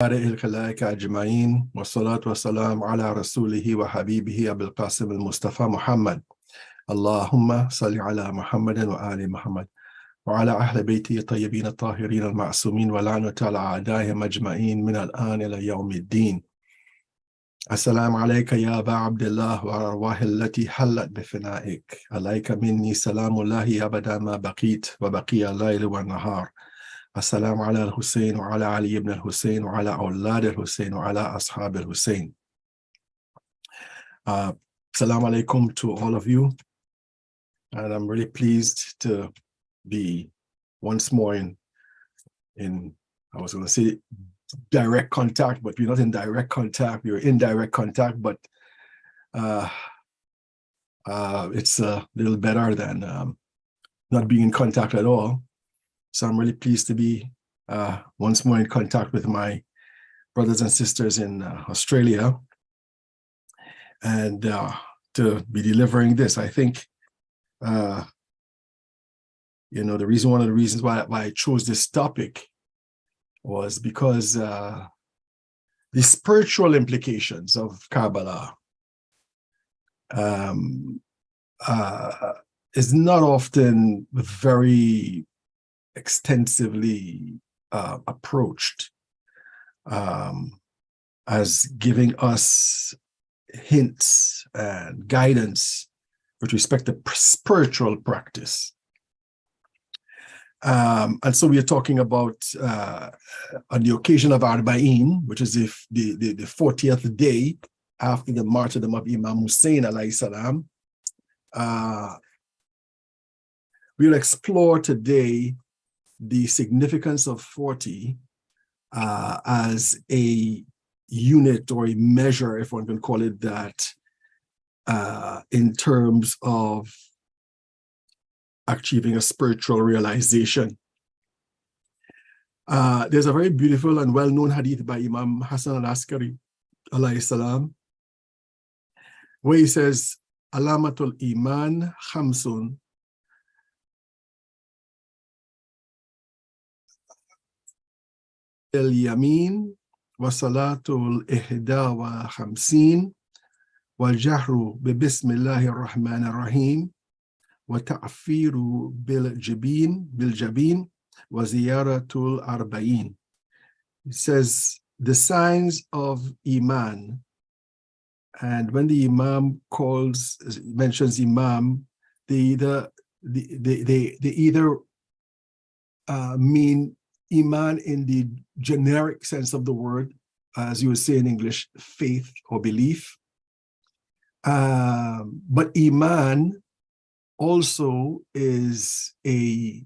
الخلائق أجمعين والصلاة والسلام على رسوله وحبيبه أبي القاسم المصطفى محمد. اللهم صل على محمد وآل محمد وعلى أهل بيته الطيبين الطاهرين المعصومين ولعنة على أعدائهم أجمعين من الآن إلى يوم الدين. السلام عليك يا أبا عبد الله والأرواح التي حلت بفنائك. عليك مني سلام الله أبدا ما بقيت وبقي الليل والنهار. السلام على الحسين وعلى علي بن الحسين وعلى أولاد الحسين وعلى أصحاب الحسين. Assalamu alaikum to all of you, and I'm really pleased to be once more in I was going to say direct contact, but we're not in direct contact, we're in direct contact, but it's a little better than not being in contact at all. So I'm really pleased to be once more in contact with my brothers and sisters in Australia, and to be delivering this. I think, one of the reasons why I chose this topic was because the spiritual implications of Kabbalah is not often very extensively approached as giving us hints and guidance with respect to spiritual practice. And so we are talking about on the occasion of اربعین, which is the 40th day after the martyrdom of Imam Hussein alayhi salam. We'll explore today the significance of 40 as a unit or a measure, if one can call it that, in terms of achieving a spiritual realization. There's a very beautiful and well-known hadith by Imam Hassan al-Askari alayhi salam, where he says, Alamatul Iman Khamsun, اليمين وصلاة الإحدى وخمسين والجهر ببسم الله الرحمن الرحيم وتعفير بالجبين وزيارة الأربعين. It says the signs of Iman, and when the Imam mentions Imam, they either mean Iman in the generic sense of the word, as you would say in English, faith or belief. But Iman also is a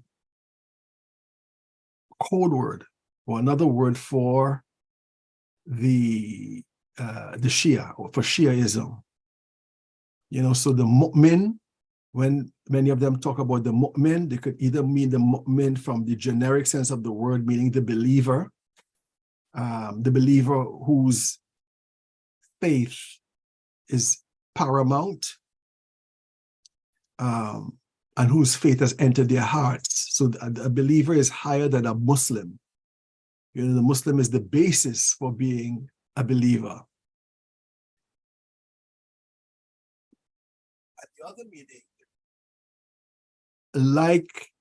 code word or another word for the Shia, or for Shiaism. So the mu'min, when many of them talk about the mu'min, they could either mean the mu'min from the generic sense of the word, meaning the believer whose faith is paramount, and whose faith has entered their hearts. So a believer is higher than a Muslim. The Muslim is the basis for being a believer. And the other meaning, like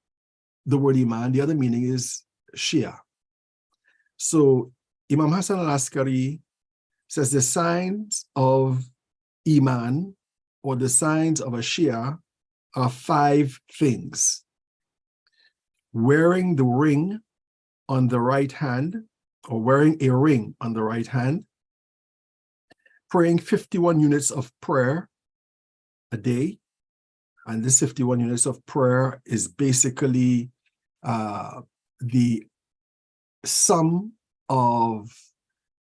the word Iman, the other meaning is Shia. So Imam Hassan al-Askari says the signs of Iman, or the signs of a Shia, are 5 things: wearing the ring on the right hand, or wearing a ring on the right hand, praying 51 units of prayer a day. And this 51 units of prayer is basically the sum of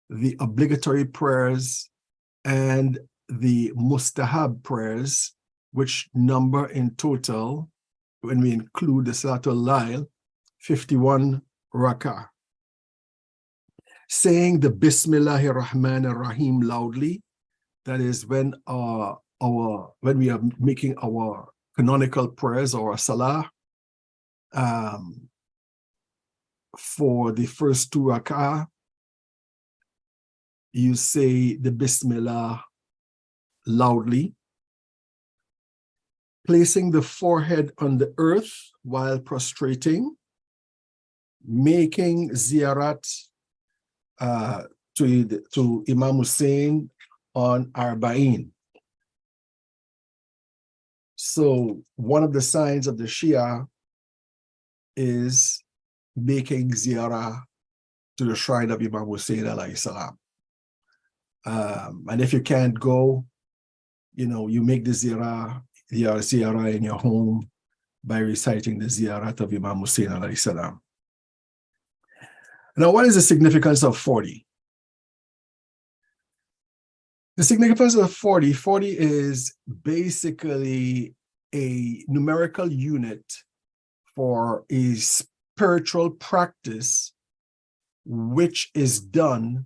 the obligatory prayers and the mustahab prayers, which number in total, when we include the Salatul Layl, 51 rak'ah. Saying the Bismillahir Rahmanir Rahim loudly, that is when when we are making our canonical prayers or a salah, for the first 2 rak'ah, you say the Bismillah loudly, placing the forehead on the earth while prostrating, making ziyarat to Imam Hussein on اربعین. So one of the signs of the Shia is making ziyarah to the shrine of Imam Hussein alayhi salam. And if you can't go, you make the ziyarah in your home by reciting the ziyarat of Imam Hussein alayhi salam. Now, what is the significance of 40? The significance of 40 is basically a numerical unit for a spiritual practice which is done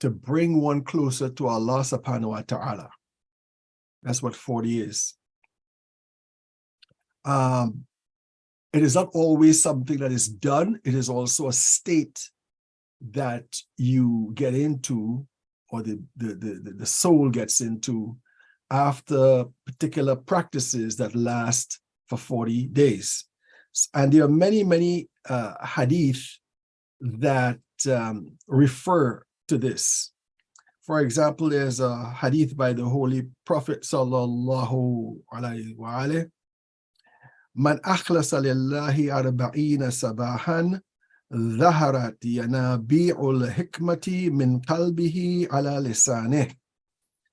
to bring one closer to Allah subhanahu wa ta'ala. That's what 40 is. It is not always something that is done. It is also a state that you get into, or the soul gets into, after particular practices that last for 40 days. And there are many hadith that refer to this. For example, there's a hadith by the Holy Prophet sallallahu alaihi wa alihi, Man akhlasa lillahi arba'ina sabahan dhaharat yanabi'ul hikmati min qalbihi ala lisanih.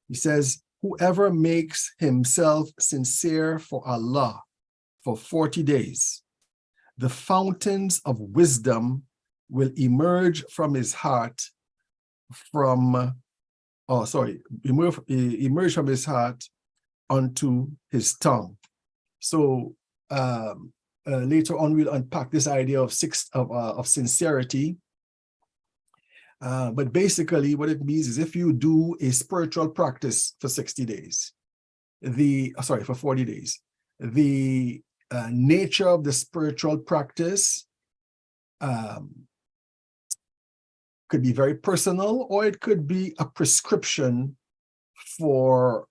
He says, whoever makes himself sincere for Allah for 40 days, the fountains of wisdom will emerge from his heart emerge from his heart onto his tongue. So later on, we'll unpack this idea of sincerity. But basically, what it means is if you do a spiritual practice for 60 days, for 40 days, the nature of the spiritual practice could be very personal, or it could be a prescription for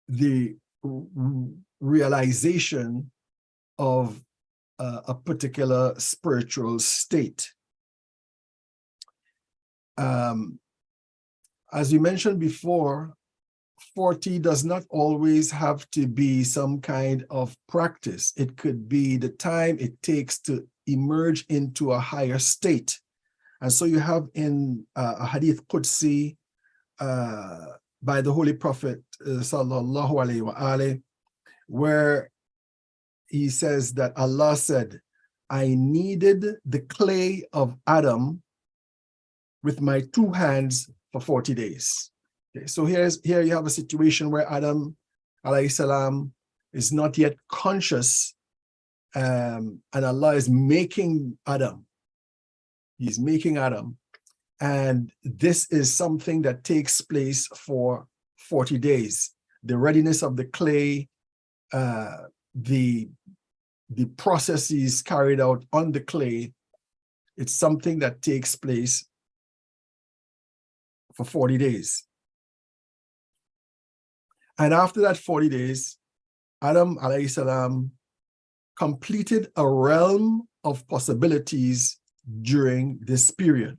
the realization of a particular spiritual state. As we mentioned before, 40 does not always have to be some kind of practice. It could be the time it takes to emerge into a higher state. And so you have in a hadith Qudsi by the Holy Prophet sallallahu alaihi wa alihi, where he says that Allah said, I kneaded the clay of Adam with my 2 hands for 40 days. Okay, so here you have a situation where Adam alayhi salam is not yet conscious, and Allah is making Adam. He's making Adam. And this is something that takes place for 40 days. The readiness of the clay, the processes carried out on the clay, it's something that takes place for 40 days. And after that 40 days, Adam alayhi salam completed a realm of possibilities during this period.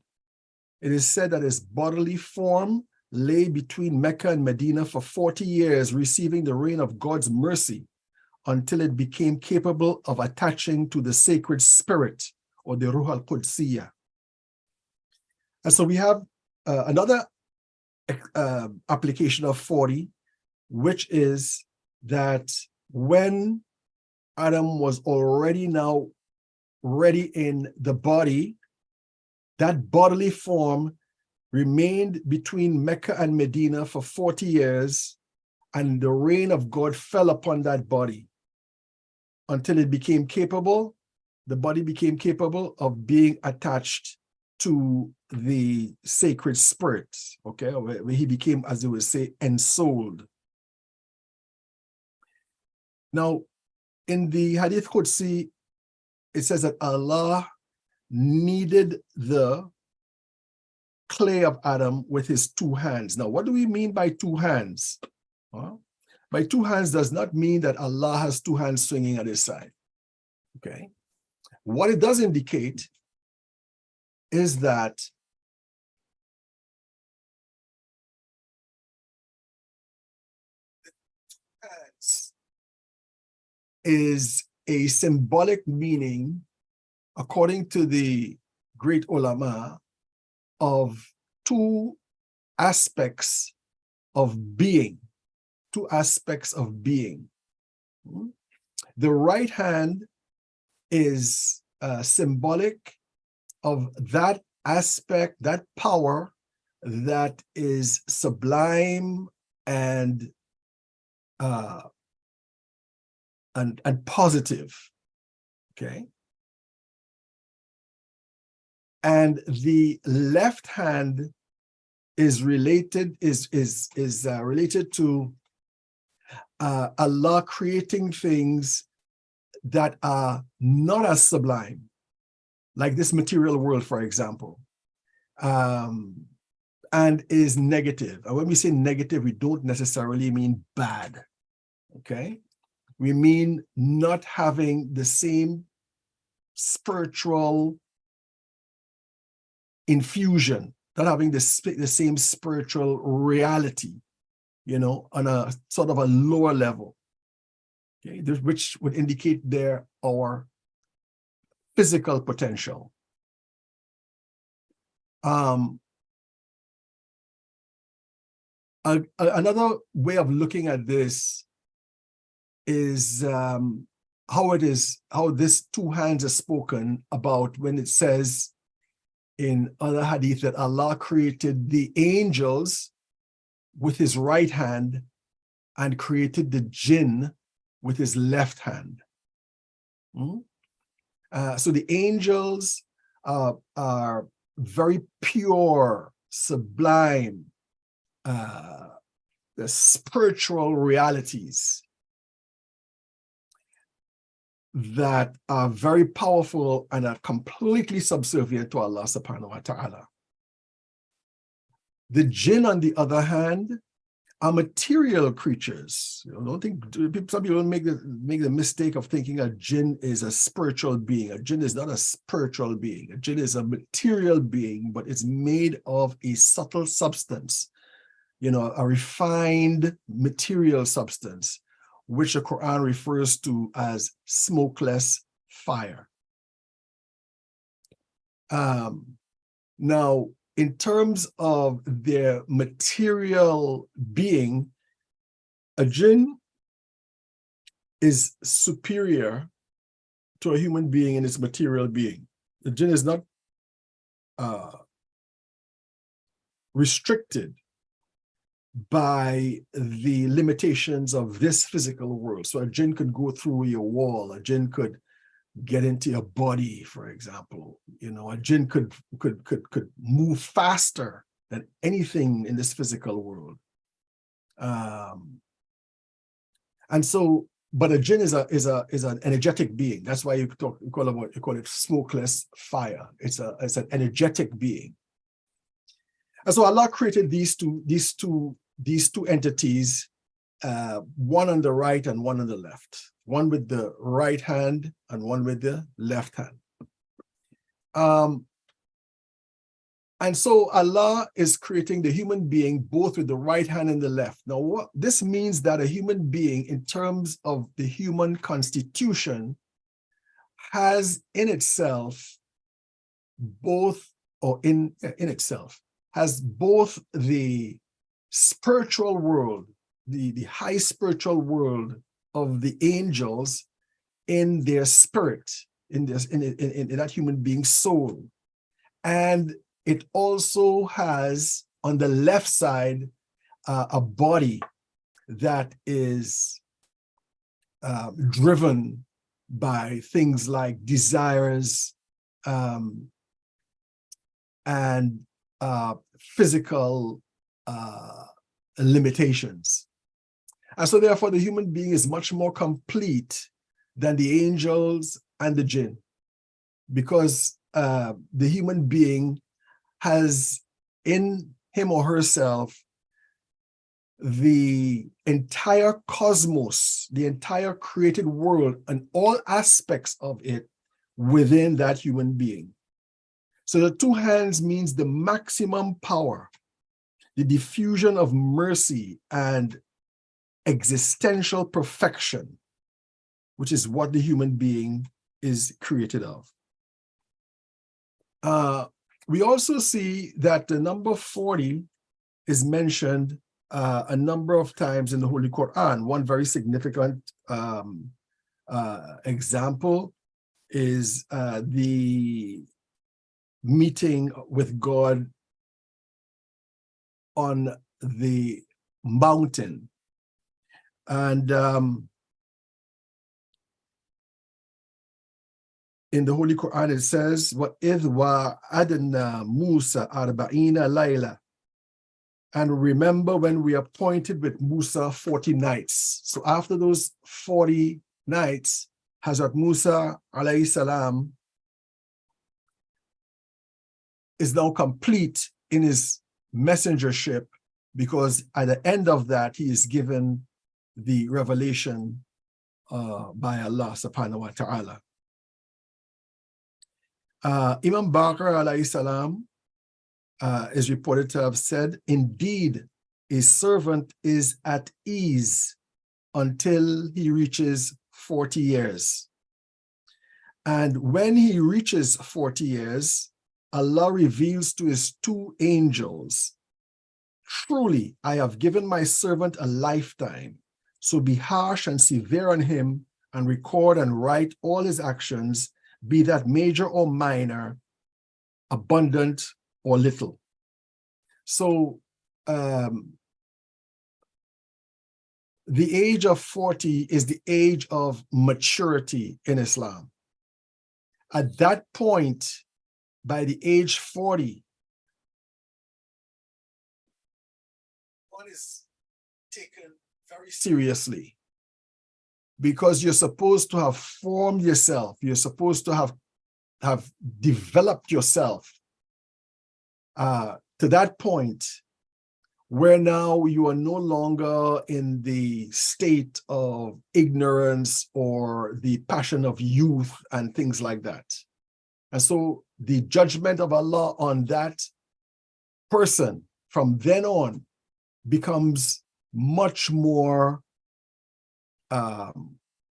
It is said that his bodily form lay between Mecca and Medina for 40 years, receiving the rain of God's mercy until it became capable of attaching to the sacred spirit, or the Ruh al-Qudsiyya. And so we have another application of 40, which is that when Adam was already now ready in the body, that bodily form remained between Mecca and Medina for 40 years, and the rain of God fell upon that body until it became capable, the body became capable of being attached to the sacred spirit, okay, where he became, as they would say, ensouled. Now, in the Hadith Qudsi, it says that Allah kneaded the clay of Adam with his two hands. Now, what do we mean by two hands? By two hands does not mean that Allah has two hands swinging at his side. Okay. What it does indicate is that is a symbolic meaning, according to the great ulama, of two aspects of being. Two aspects of being. The right hand is symbolic of that aspect, that power that is sublime and positive. Okay. And the left hand is related to Allah creating things that are not as sublime, like this material world, for example, and is negative. And when we say negative, we don't necessarily mean bad, okay? We mean not having the same spiritual infusion, not having the same spiritual reality, you know, on a sort of a lower level, okay, which would indicate there our physical potential. Another way of looking at this is how this two hands are spoken about when it says in other hadith that Allah created the angels with his right hand and created the jinn with his left hand. So the angels are very pure, sublime, the spiritual realities that are very powerful and are completely subservient to Allah subhanahu wa ta'ala. The jinn, on the other hand, are material creatures. You know, don't think some people make the mistake of thinking a jinn is a spiritual being. A jinn is not a spiritual being. A jinn is a material being, but it's made of a subtle substance, you know, a refined material substance, which the Quran refers to as smokeless fire. Now, in terms of their material being, a jinn is superior to a human being in its material being. The jinn is not restricted by the limitations of this physical world. So a jinn could go through your wall, a jinn could get into your body, for example. You know, a jinn could move faster than anything in this physical world. And so, but a jinn is an energetic being. That's why you call it smokeless fire. It's an energetic being. And so Allah created these two entities, one on the right and one on the left, one with the right hand and one with the left hand. And so Allah is creating the human being both with the right hand and the left. Now, what this means that a human being, in terms of the human constitution, has in itself both, or in itself, has both the spiritual world, the high spiritual world of the angels in their spirit, in that human being's soul. And it also has on the left side a body that is driven by things like desires and physical limitations. And so therefore the human being is much more complete than the angels and the jinn, because the human being has in him or herself the entire cosmos, the entire created world, and all aspects of it within that human being. So the two hands means the maximum power, the diffusion of mercy and existential perfection, which is what the human being is created of. We also see that the number 40 is mentioned a number of times in the Holy Quran. One very significant example is the meeting with God on the mountain. And in the Holy Quran, it says, وَإِذْ وَعَدْنَا مُوسَى اربعین لَيْلَةً. And remember when we appointed with Musa 40 nights. So after those 40 nights, Hazrat Musa alayhi salam is now complete in his messengership, because at the end of that, he is given the revelation by Allah subhanahu wa ta'ala. Imam Baqir alayhi salam is reported to have said, indeed, a servant is at ease until he reaches 40 years. And when he reaches 40 years, Allah reveals to his two angels, truly, I have given my servant a lifetime, so be harsh and severe on him and record and write all his actions, be that major or minor, abundant or little. So the age of 40 is the age of maturity in Islam. At that point, by the age 40, one is taken very seriously, because you're supposed to have formed yourself. You're supposed to have developed yourself to that point where now you are no longer in the state of ignorance or the passion of youth and things like that. And so the judgment of Allah on that person from then on becomes much more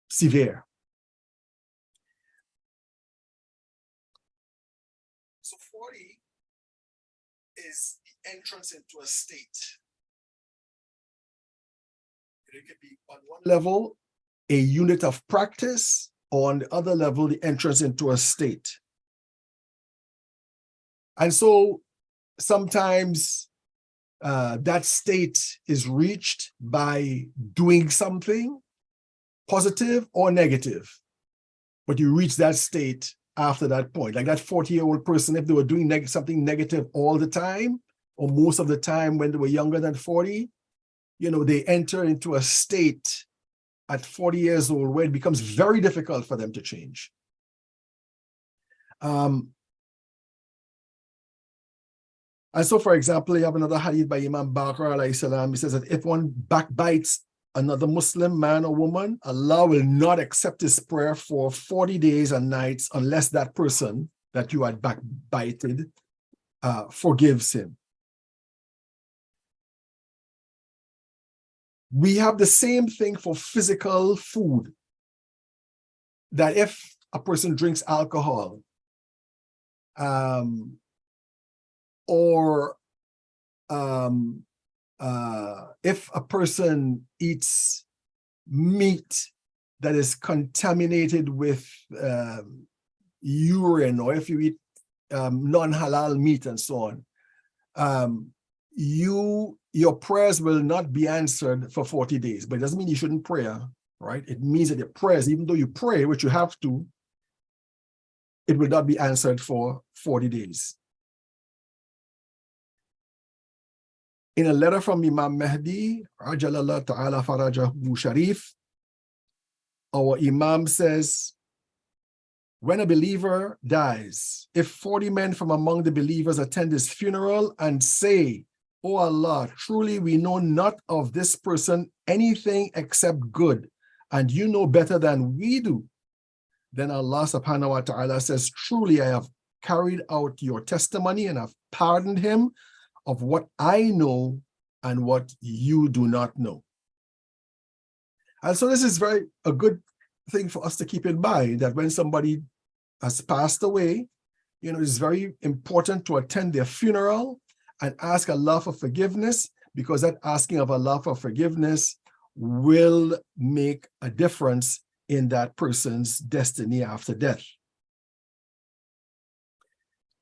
severe. So 40 is the entrance into a state. It could be on one level a unit of practice, or on the other level the entrance into a state. And so sometimes that state is reached by doing something positive or negative, but you reach that state after that point. Like that 40-year-old person, if they were doing something negative all the time, or most of the time when they were younger than 40, they enter into a state at 40 years old where it becomes very difficult for them to change. And so, for example, you have another hadith by Imam Baqir alayhi salam. He says that if one backbites another Muslim man or woman, Allah will not accept his prayer for 40 days and nights unless that person that you had backbited forgives him. We have the same thing for physical food, that if a person drinks alcohol, or if a person eats meat that is contaminated with urine, or if you eat non-halal meat and so on, your prayers will not be answered for 40 days. But it doesn't mean you shouldn't pray, right? It means that your prayers, even though you pray, which you have to, it will not be answered for 40 days. In a letter from Imam Mahdi, Ajalallah Ta'ala Farajahu Sharif, our Imam says, when a believer dies, if 40 men from among the believers attend his funeral and say, "O Allah, truly we know not of this person anything except good, and you know better than we do," then Allah subhanahu wa ta'ala says, "Truly I have carried out your testimony and have pardoned him of what I know and what you do not know." And so this is a good thing for us to keep in mind, that when somebody has passed away, it's very important to attend their funeral and ask Allah for forgiveness, because that asking of Allah for forgiveness will make a difference in that person's destiny after death.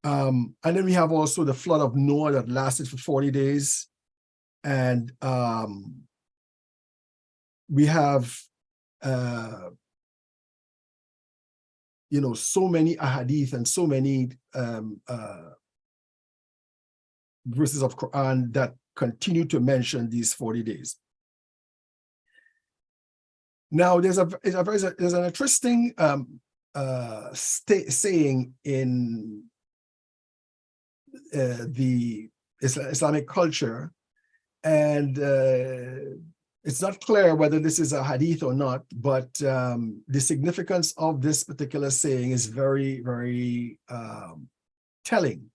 And then we have also the flood of Noah that lasted for 40 days. And we have, so many ahadith and so many verses of Quran that continue to mention these 40 days. Now, there's an interesting saying in the Islamic culture, and it's not clear whether this is a hadith or not, but the significance of this particular saying is very, very telling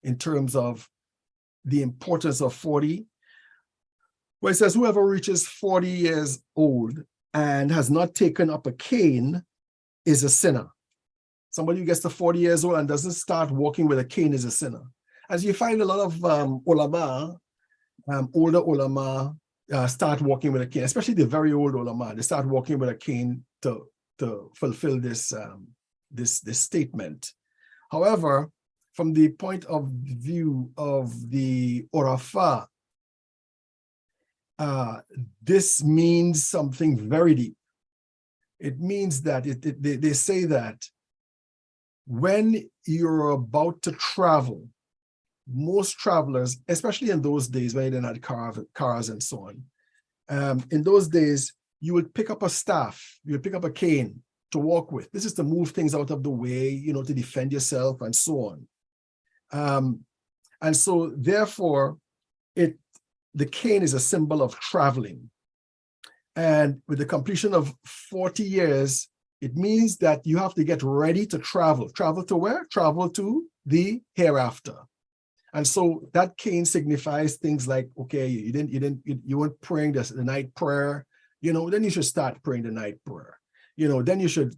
in terms of the importance of 40, where it says, "Whoever reaches 40 years old and has not taken up a cane is a sinner." Somebody who gets to 40 years old and doesn't start walking with a cane is a sinner. As you find a lot of ulama, older ulama, start walking with a cane, especially the very old ulama. They start walking with a cane to fulfill this statement. However, from the point of view of the Urafa, this means something very deep. It means that they say that when you're about to travel, most travelers, especially in those days when they didn't have cars and so on, in those days, you would pick up a staff, you would pick up a cane to walk with. This is to move things out of the way, to defend yourself and so on. And so therefore, the cane is a symbol of traveling. And with the completion of 40 years, it means that you have to get ready to travel. Travel to where? Travel to the hereafter. And so that cane signifies things like, okay, you weren't praying the night prayer, then you should start praying the night prayer. Then you should,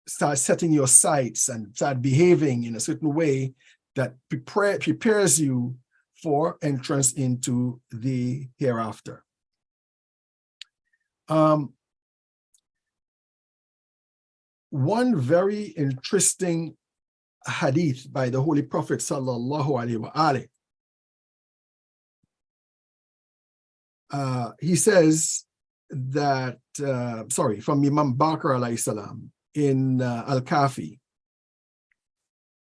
start setting your sights and start behaving in a certain way that prepares you for entrance into the hereafter. One very interesting hadith by the Holy Prophet sallallahu alaihi wasallam. He says that, from Imam Bakr alayhi salam in Al-Kafi.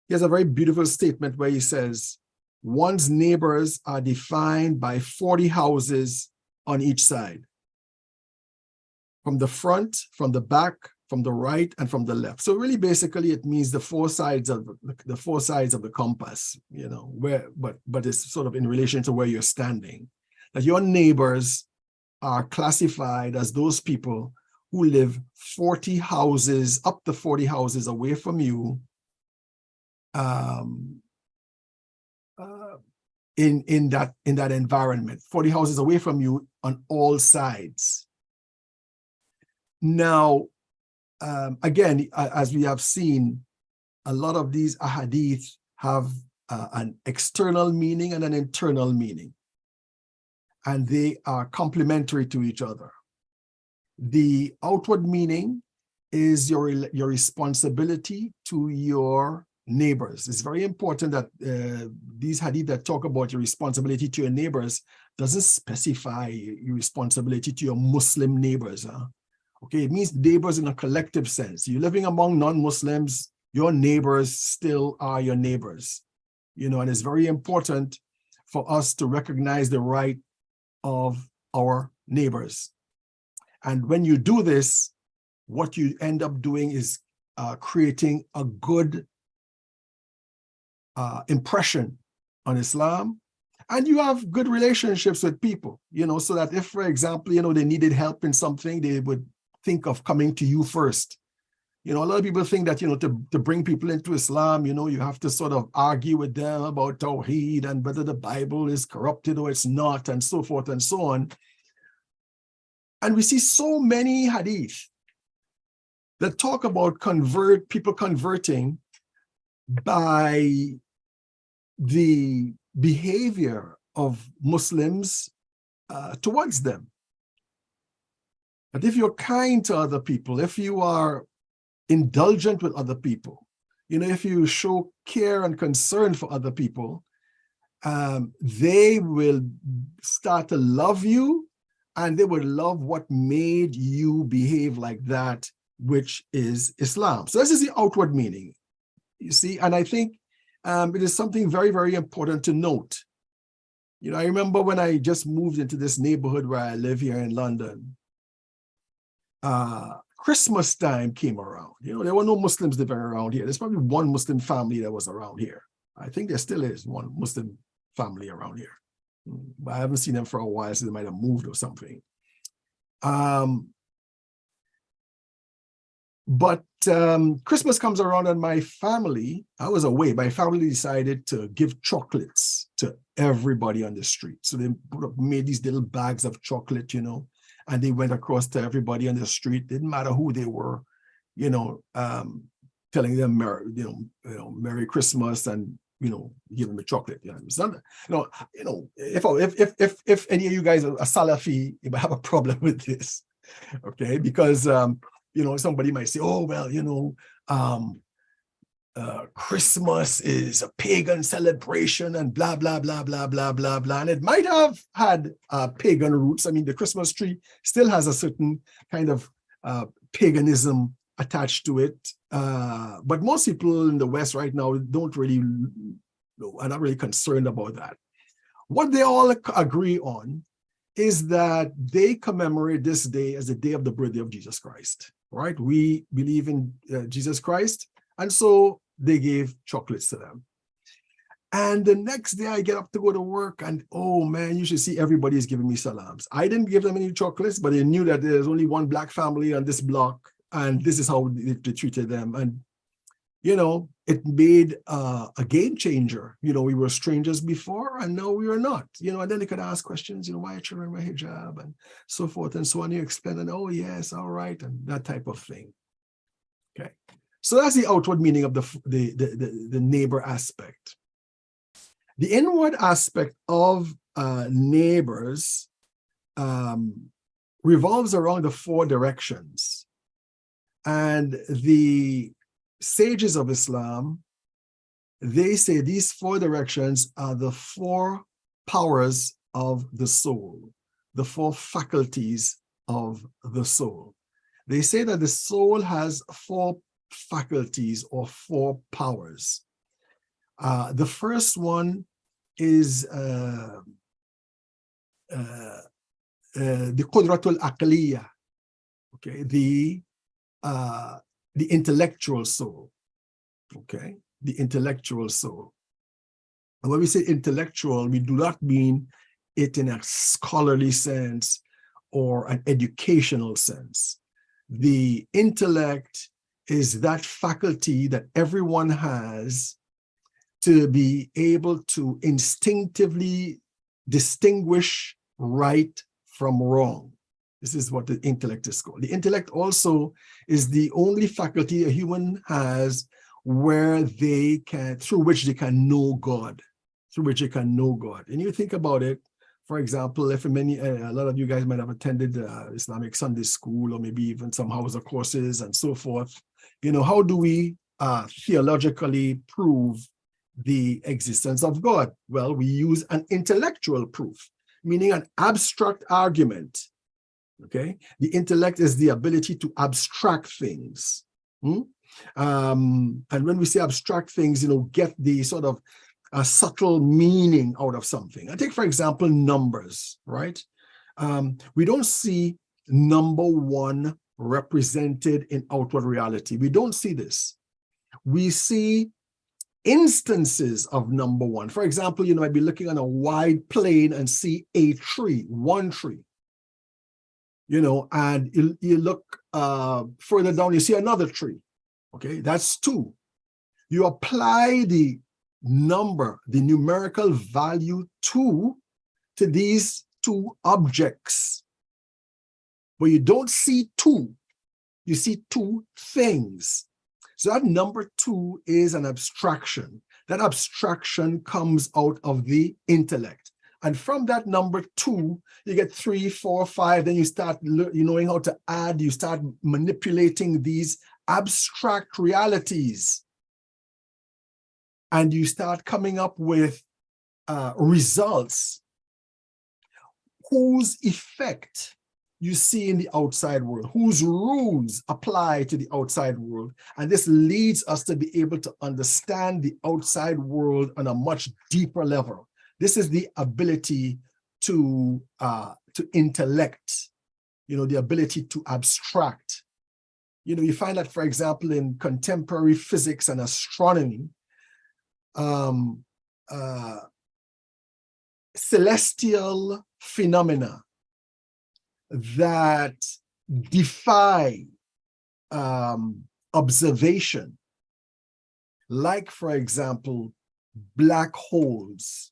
He has a very beautiful statement where he says, one's neighbors are defined by 40 houses on each side. From the front, from the back, from the right, and from the left. So really, basically, it means the four sides of the compass, but it's sort of in relation to where you're standing. That your neighbors are classified as those people who live 40 houses, up to 40 houses away from you, in that environment, 40 houses away from you on all sides. Now, again, as we have seen, a lot of these ahadith have an external meaning and an internal meaning, and they are complementary to each other. The outward meaning is your responsibility to your neighbors. It's very important that these hadith that talk about your responsibility to your neighbors doesn't specify your responsibility to your Muslim neighbors. Okay, it means neighbors in a collective sense. You're living among non-Muslims, your neighbors still are your neighbors. And it's very important for us to recognize the right of our neighbors. And when you do this, what you end up doing is creating a good impression on Islam, and you have good relationships with people, so that if, for example, they needed help in something, they would think of coming to you first. A lot of people think that, to bring people into Islam, you have to sort of argue with them about Tawheed and whether the Bible is corrupted or it's not, and so forth and so on. And we see so many hadith that talk about people converting by the behavior of Muslims towards them. But if you're kind to other people, if you are indulgent with other people, if you show care and concern for other people, they will start to love you, and they will love what made you behave like that, which is Islam. So this is the outward meaning, you see, and I think it is something very, very important to note. I remember when I just moved into this neighborhood where I live here in London, Christmas time came around. There were no Muslims living around here. There's probably one Muslim family that was around here. I think there still is one Muslim family around here. But I haven't seen them for a while, so they might have moved or something. But Christmas comes around and my family, I was away, my family decided to give chocolates to everybody on the street. So they made these little bags of chocolate, and they went across to everybody on the street. Didn't matter who they were, telling them Merry Christmas and give them a chocolate. It's not, if any of you guys are Salafi, you might have a problem with this, okay? Because somebody might say, oh well, Christmas is a pagan celebration and blah, blah, blah, blah, blah, blah, blah. And it might have had pagan roots. I mean, the Christmas tree still has a certain kind of paganism attached to it. But most people in the West right now are not really concerned about that. What they all agree on is that they commemorate this day as the day of the birthday of Jesus Christ, right? We believe in Jesus Christ, and so they gave chocolates to them. And the next day I get up to go to work, and oh man, you should see everybody is giving me salams. I didn't give them any chocolates, but they knew that there's only one black family on this block, and this is how they treated them. And it made a game changer. We were strangers before, and now we are not. And then they could ask questions, why are children wear hijab, and so forth and so on. You explain, and oh yes, all right, and that type of thing. Okay. So that's the outward meaning of the neighbor aspect. The inward aspect of neighbors revolves around the four directions. And the sages of Islam, they say these four directions are the four powers of the soul, the four faculties of the soul. They say that the soul has four faculties or four powers. The first one is the qudratul aqliya, okay, the intellectual soul, okay, the intellectual soul. And when we say intellectual, we do not mean it in a scholarly sense or an educational sense. The intellect is that faculty that everyone has to be able to instinctively distinguish right from wrong. This is what the intellect is called. The intellect also is the only faculty a human has where through which they can know God, And you think about it, for example, if a lot of you guys might have attended Islamic Sunday school, or maybe even some Hausa courses and so forth. How do we theologically prove the existence of God? Well, we use an intellectual proof, meaning an abstract argument. Okay, the intellect is the ability to abstract things. And when we say abstract things, get the sort of a subtle meaning out of something. I take, for example, numbers, right? We don't see number 1 represented in outward reality. We don't see this. We see instances of number one. For example, you might be looking on a wide plain and see a tree, one tree. And you look further down, you see another tree. Okay, that's two. You apply the number, the numerical value two to these two objects. But you don't see two, you see two things. So that number two is an abstraction. That abstraction comes out of the intellect. And from that number two, you get 3, 4, 5, then you start knowing how to add, you start manipulating these abstract realities. And you start coming up with results whose effect you see in the outside world, whose rules apply to the outside world. And this leads us to be able to understand the outside world on a much deeper level. This is the ability to intellect, the ability to abstract. You find that, for example, in contemporary physics and astronomy, celestial phenomena that defy observation, like, for example, black holes,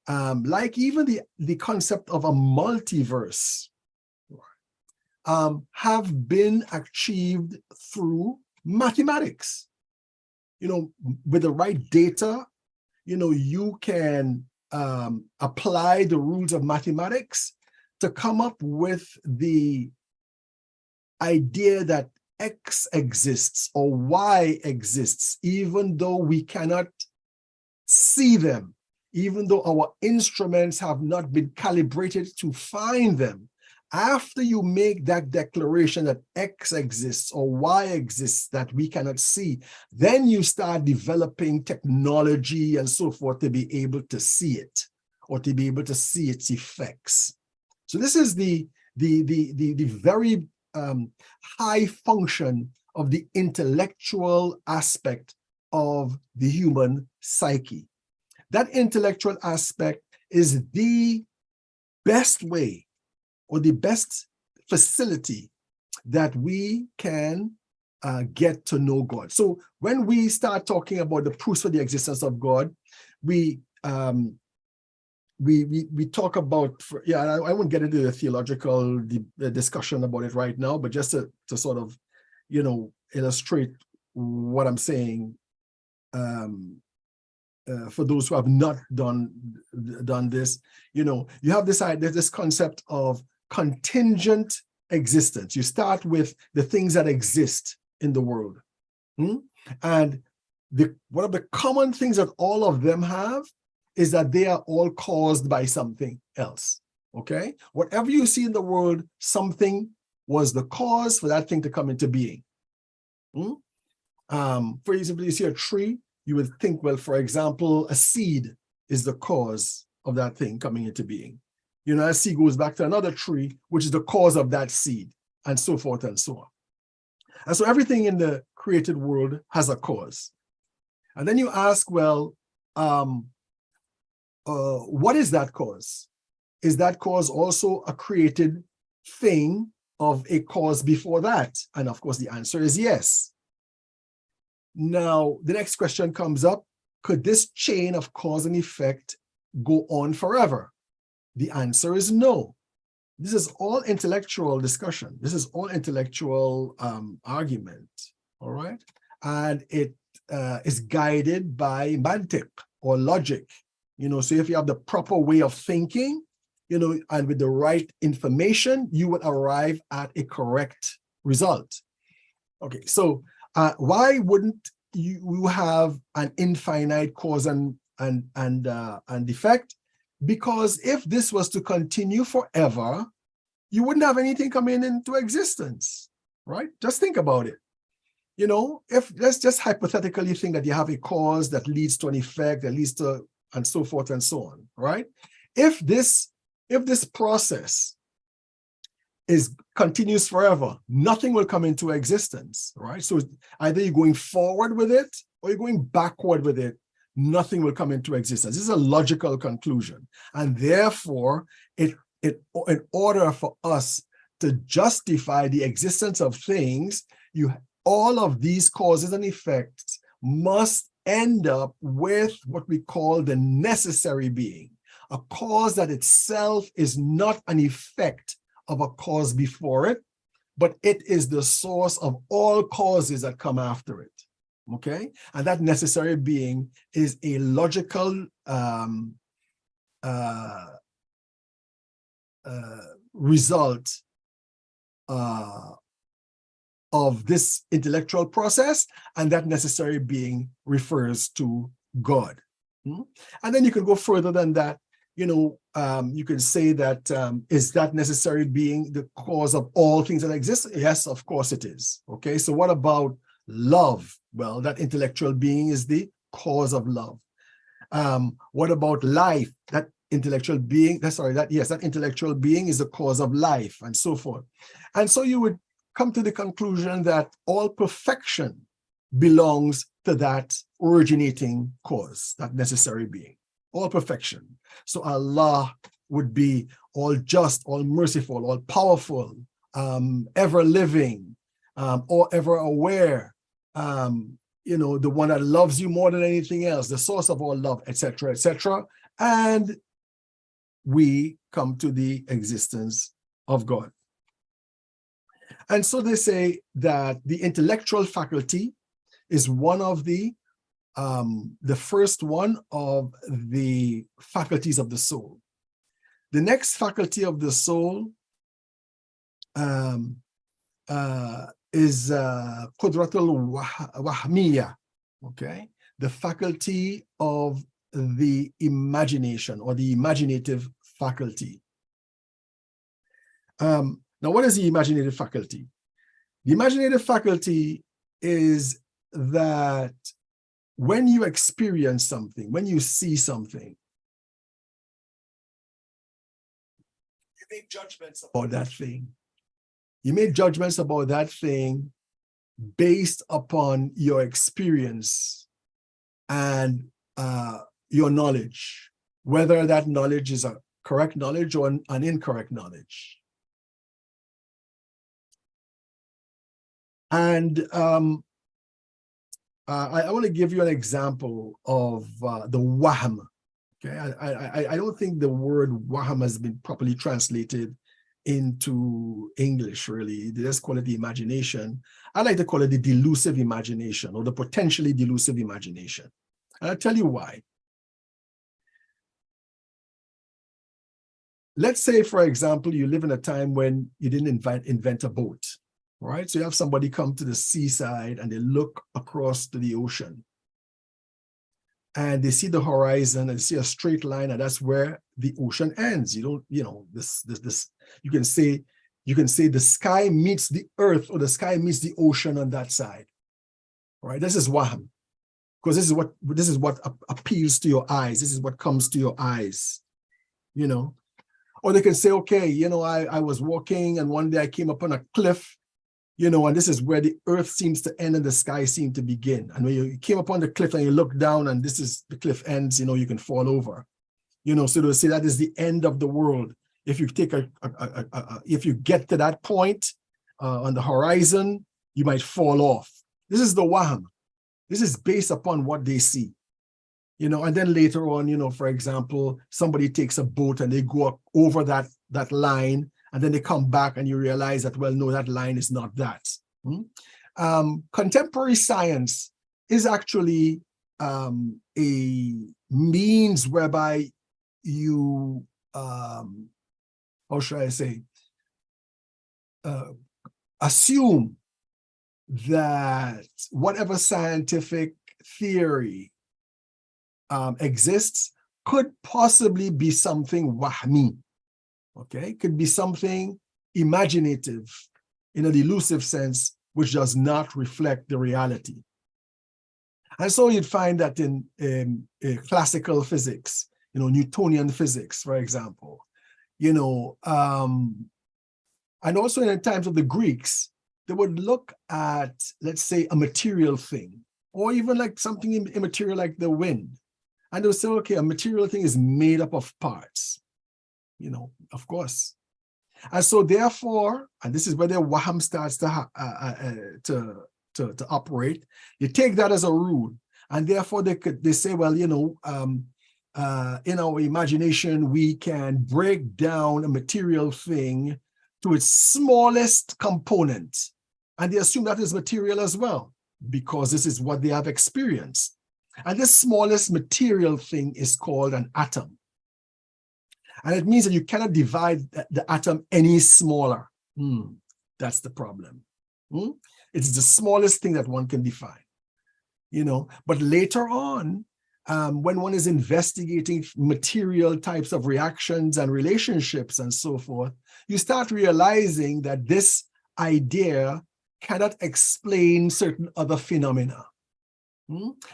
like even the concept of a multiverse, have been achieved through mathematics. With the right data, you can apply the rules of mathematics to come up with the idea that X exists or Y exists, even though we cannot see them, even though our instruments have not been calibrated to find them. After you make that declaration that X exists or Y exists that we cannot see, then you start developing technology and so forth to be able to see it or to be able to see its effects. So this is the very high function of the intellectual aspect of the human psyche. That intellectual aspect is the best way or the best facility that we can get to know God. So when we start talking about the proofs for the existence of God, we talk about, I won't get into the theological discussion about it right now, but just to sort of, illustrate what I'm saying, for those who have not done this, you have this idea, this concept of contingent existence. You start with the things that exist in the world. And one of the common things that all of them have is that they are all caused by something else, okay? Whatever you see in the world, something was the cause for that thing to come into being. For example, you see a tree, you would think, well, for example, a seed is the cause of that thing coming into being. That seed goes back to another tree, which is the cause of that seed, and so forth and so on. And so everything in the created world has a cause. And then you ask, well, what is that cause? Is that cause also a created thing of a cause before that? And of course, the answer is yes. Now, the next question comes up, could this chain of cause and effect go on forever? The answer is no. This is all intellectual discussion. This is all intellectual argument, all right? And it is guided by mantiq or logic. So if you have the proper way of thinking, and with the right information, you will arrive at a correct result. Okay, so why wouldn't you have an infinite cause and effect? Because if this was to continue forever, you wouldn't have anything coming into existence, right? Just think about it. If let's just hypothetically think that you have a cause that leads to an effect, that leads to, and so forth and so on, right? If this process continues forever. Nothing will come into existence, right? So either you're going forward with it or you're going backward with it. Nothing will come into existence. This is a logical conclusion. And therefore, in order for us to justify the existence of things, all of these causes and effects must end up with what we call the necessary being, a cause that itself is not an effect of a cause before it, but it is the source of all causes that come after it. Okay? And that necessary being is a logical result of this intellectual process, and that necessary being refers to God. And then you can go further than that. You can say that is that necessary being the cause of all things that exist? Yes, of course it is. Okay, so what about love? Well, that intellectual being is the cause of love. What about life? That intellectual being, that intellectual being is the cause of life, and so forth. And so you would come to the conclusion that all perfection belongs to that originating cause, that necessary being. All perfection. So Allah would be all just, all merciful, all powerful, ever living, or ever aware, the one that loves you more than anything else, the source of all love, etc., etc. And we come to the existence of God. And so they say that the intellectual faculty is one of the first one of the faculties of the soul. The next faculty of the soul is Qudratul Wahmiya, okay? The faculty of the imagination, or the imaginative faculty. Now, what is the imaginative faculty? The imaginative faculty is that when you experience something, when you see something, you make judgments about that thing. You make judgments about that thing based upon your experience and your knowledge, whether that knowledge is a correct knowledge or an incorrect knowledge. And I want to give you an example of the wahm. Okay, I don't think the word wahm has been properly translated into English, really. They just call it the imagination. I like to call it the delusive imagination, or the potentially delusive imagination. And I'll tell you why. Let's say, for example, you live in a time when you didn't invent a boat. Right? So you have somebody come to the seaside and they look across to the ocean and they see the horizon and see a straight line, and that's where the ocean ends. You can say the sky meets the earth, or the sky meets the ocean on that side. Right? This is wahm, because this is what appeals to your eyes. This is what comes to your eyes. Or they can say, okay, I was walking and one day I came up on a cliff, and this is where the earth seems to end and the sky seems to begin. And when you came upon the cliff and you look down and this is the cliff ends, you can fall over. So they'll say that is the end of the world. If you take if you get to that point on the horizon, you might fall off. This is the wahm. This is based upon what they see. And then later on, for example, somebody takes a boat and they go over that line, and then they come back and you realize that, well, no, that line is not that. Contemporary science is actually a means whereby you, how should I say, assume that whatever scientific theory exists could possibly be something wahmi. Okay, could be something imaginative in a delusive sense, which does not reflect the reality. And so you'd find that in classical physics, Newtonian physics, for example, And also in the times of the Greeks, they would look at, let's say, a material thing, or even like something immaterial like the wind. And they would say, okay, a material thing is made up of parts, of course. And so therefore, and this is where the Waham starts to operate, you take that as a rule. And therefore they say, well, in our imagination, we can break down a material thing to its smallest component. And they assume that is material as well, because this is what they have experienced. And this smallest material thing is called an atom. And it means that you cannot divide the atom any smaller. That's the problem. It's the smallest thing that one can define. But later on, when one is investigating material types of reactions and relationships and so forth, you start realizing that this idea cannot explain certain other phenomena.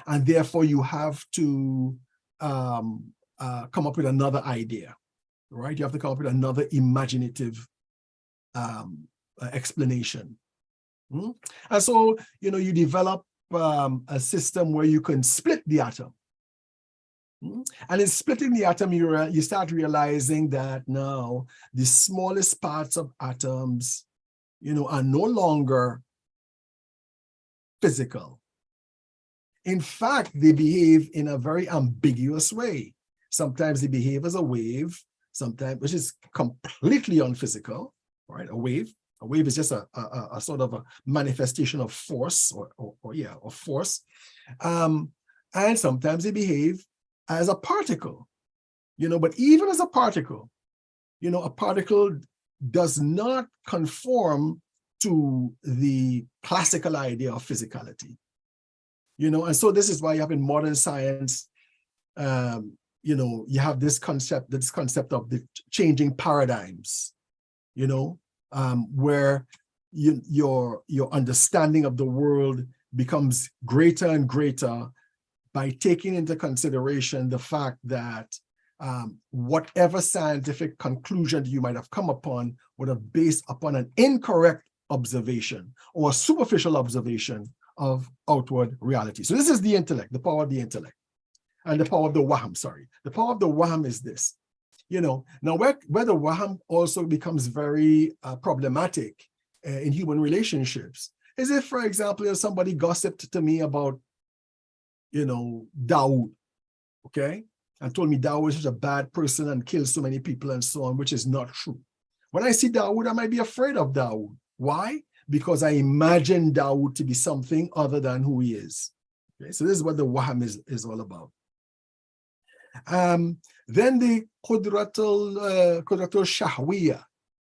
And therefore, you have to come up with another idea, right? You have to come up with another imaginative explanation. And so, you develop a system where you can split the atom. And in splitting the atom, you start realizing that now the smallest parts of atoms, are no longer physical. In fact, they behave in a very ambiguous way. Sometimes they behave as a wave, sometimes, which is completely unphysical, right? A wave is just a sort of a manifestation of force, of force. And sometimes they behave as a particle, but even as a particle does not conform to the classical idea of physicality, and so this is why you have in modern science, you have this concept of the changing paradigms, where your understanding of the world becomes greater and greater by taking into consideration the fact that whatever scientific conclusion you might have come upon would have based upon an incorrect observation or a superficial observation of outward reality. So this is the intellect, the power of the intellect, and the power of the Waham, sorry. The power of the Waham is this. Now where the Waham also becomes very problematic in human relationships is if, for example, if somebody gossiped to me about Dawood, okay, and told me Dawood is such a bad person and kills so many people and so on, which is not true. When I see Dawood, I might be afraid of Dawood. Why? Because I imagine Dawood to be something other than who he is. Okay, so this is what the Waham is all about. Then the Qudratul Shahwiya,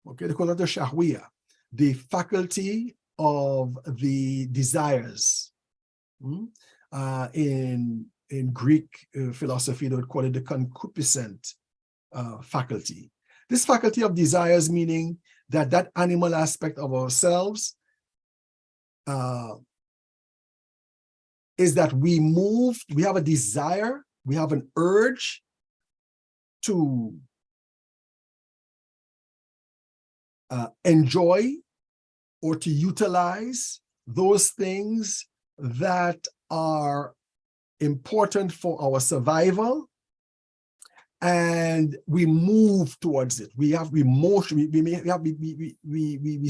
okay, the Qudratul Shahwiya, the faculty of the desires. In Greek philosophy, they would call it the concupiscent faculty. This faculty of desires, meaning that animal aspect of ourselves is that we have a desire, we have an urge to enjoy or to utilize those things that are important for our survival, and we move towards it. We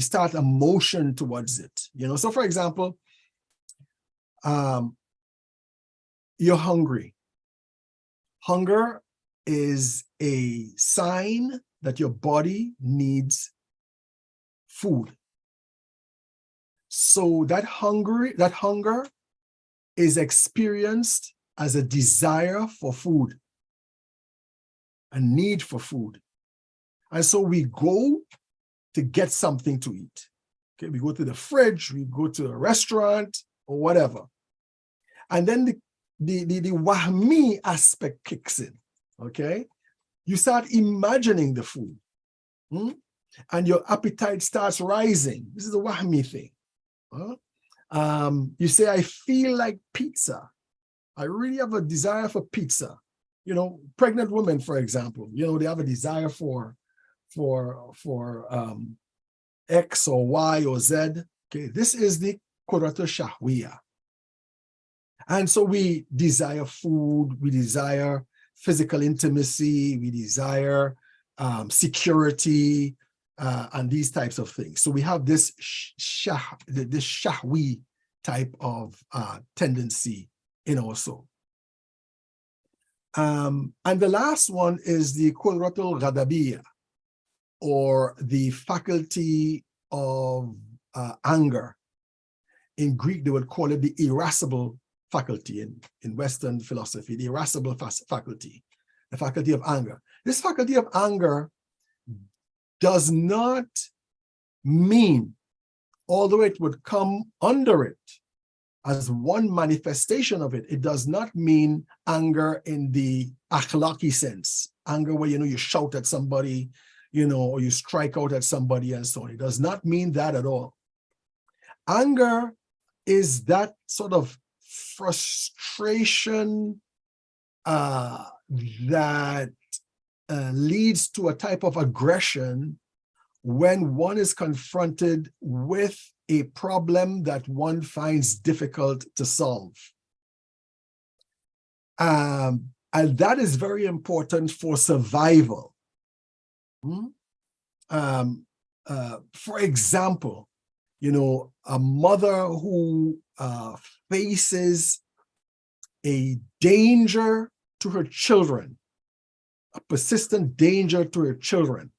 start a motion towards it. So for example, you're hungry. Hunger is a sign that your body needs food. So that hunger is experienced as a desire for food, a need for food. And so we go to get something to eat. Okay, we go to the fridge, we go to a restaurant or whatever. And then the Wahmi aspect kicks in, okay? You start imagining the food, and your appetite starts rising. This is a Wahmi thing. You say, I feel like pizza. I really have a desire for pizza. Pregnant women, for example, they have a desire for X or Y or Z. Okay, this is the Qudratul Shahwiya. And so we desire food, we desire physical intimacy, we desire security, and these types of things. So we have this shahwi type of tendency in our soul. And the last one is the Qudratul Ghadabiyya, or the faculty of anger. In Greek, they would call it the irascible faculty in Western philosophy, the irascible faculty, the faculty of anger. This faculty of anger does not mean, although it would come under it as one manifestation of it, it does not mean anger in the akhlaqi sense, anger where, you shout at somebody, or you strike out at somebody and so on. It does not mean that at all. Anger is that sort of frustration that leads to a type of aggression when one is confronted with a problem that one finds difficult to solve. And that is very important for survival. For example, a mother who faces a danger to her children, a persistent danger to her children,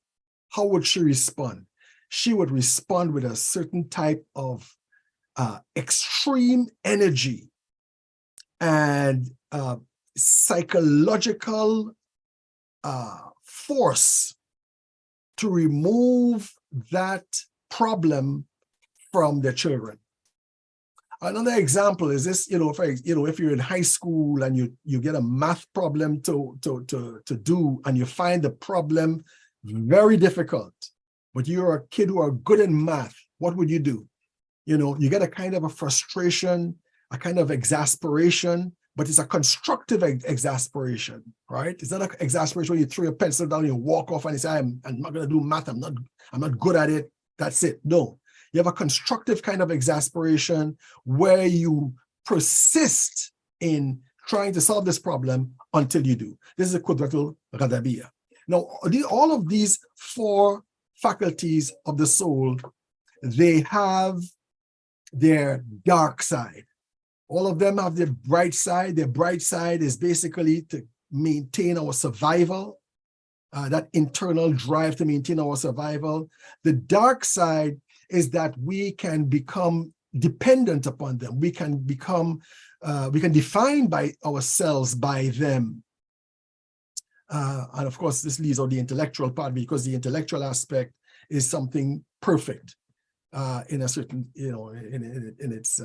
how would she respond? She would respond with a certain type of extreme energy and psychological force to remove that problem from their children. Another example is this, if you're in high school and you get a math problem to do, and you find the problem very difficult, but you're a kid who are good in math, what would you do? You get a kind of a frustration, a kind of exasperation, but it's a constructive exasperation, right? It's not an exasperation where you throw your pencil down, you walk off and you say, I'm not going to do math, I'm not good at it, that's it. No. You have a constructive kind of exasperation where you persist in trying to solve this problem until you do. This is a Qudratul Ghadabiyya. Now, all of these four faculties of the soul, they have their dark side. All of them have their bright side. Their bright side is basically to maintain our survival, that internal drive to maintain our survival. The dark side is that we can become dependent upon them. We can define by ourselves by them. And of course, this leaves out the intellectual part, because the intellectual aspect is something perfect in a certain, in its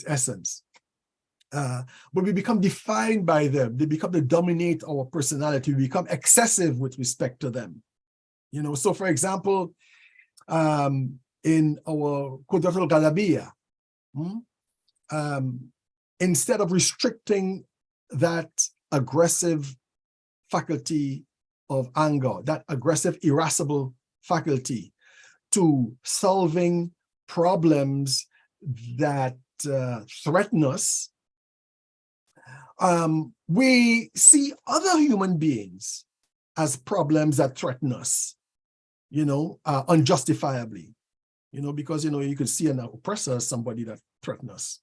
essence. But we become defined by them. They become to dominate our personality. We become excessive with respect to them. So for example, in our Qudratul Ghadabiyya, instead of restricting that aggressive faculty of anger, that aggressive, irascible faculty, to solving problems that threaten us, we see other human beings as problems that threaten us, unjustifiably, because, you could see an oppressor as somebody that threatens us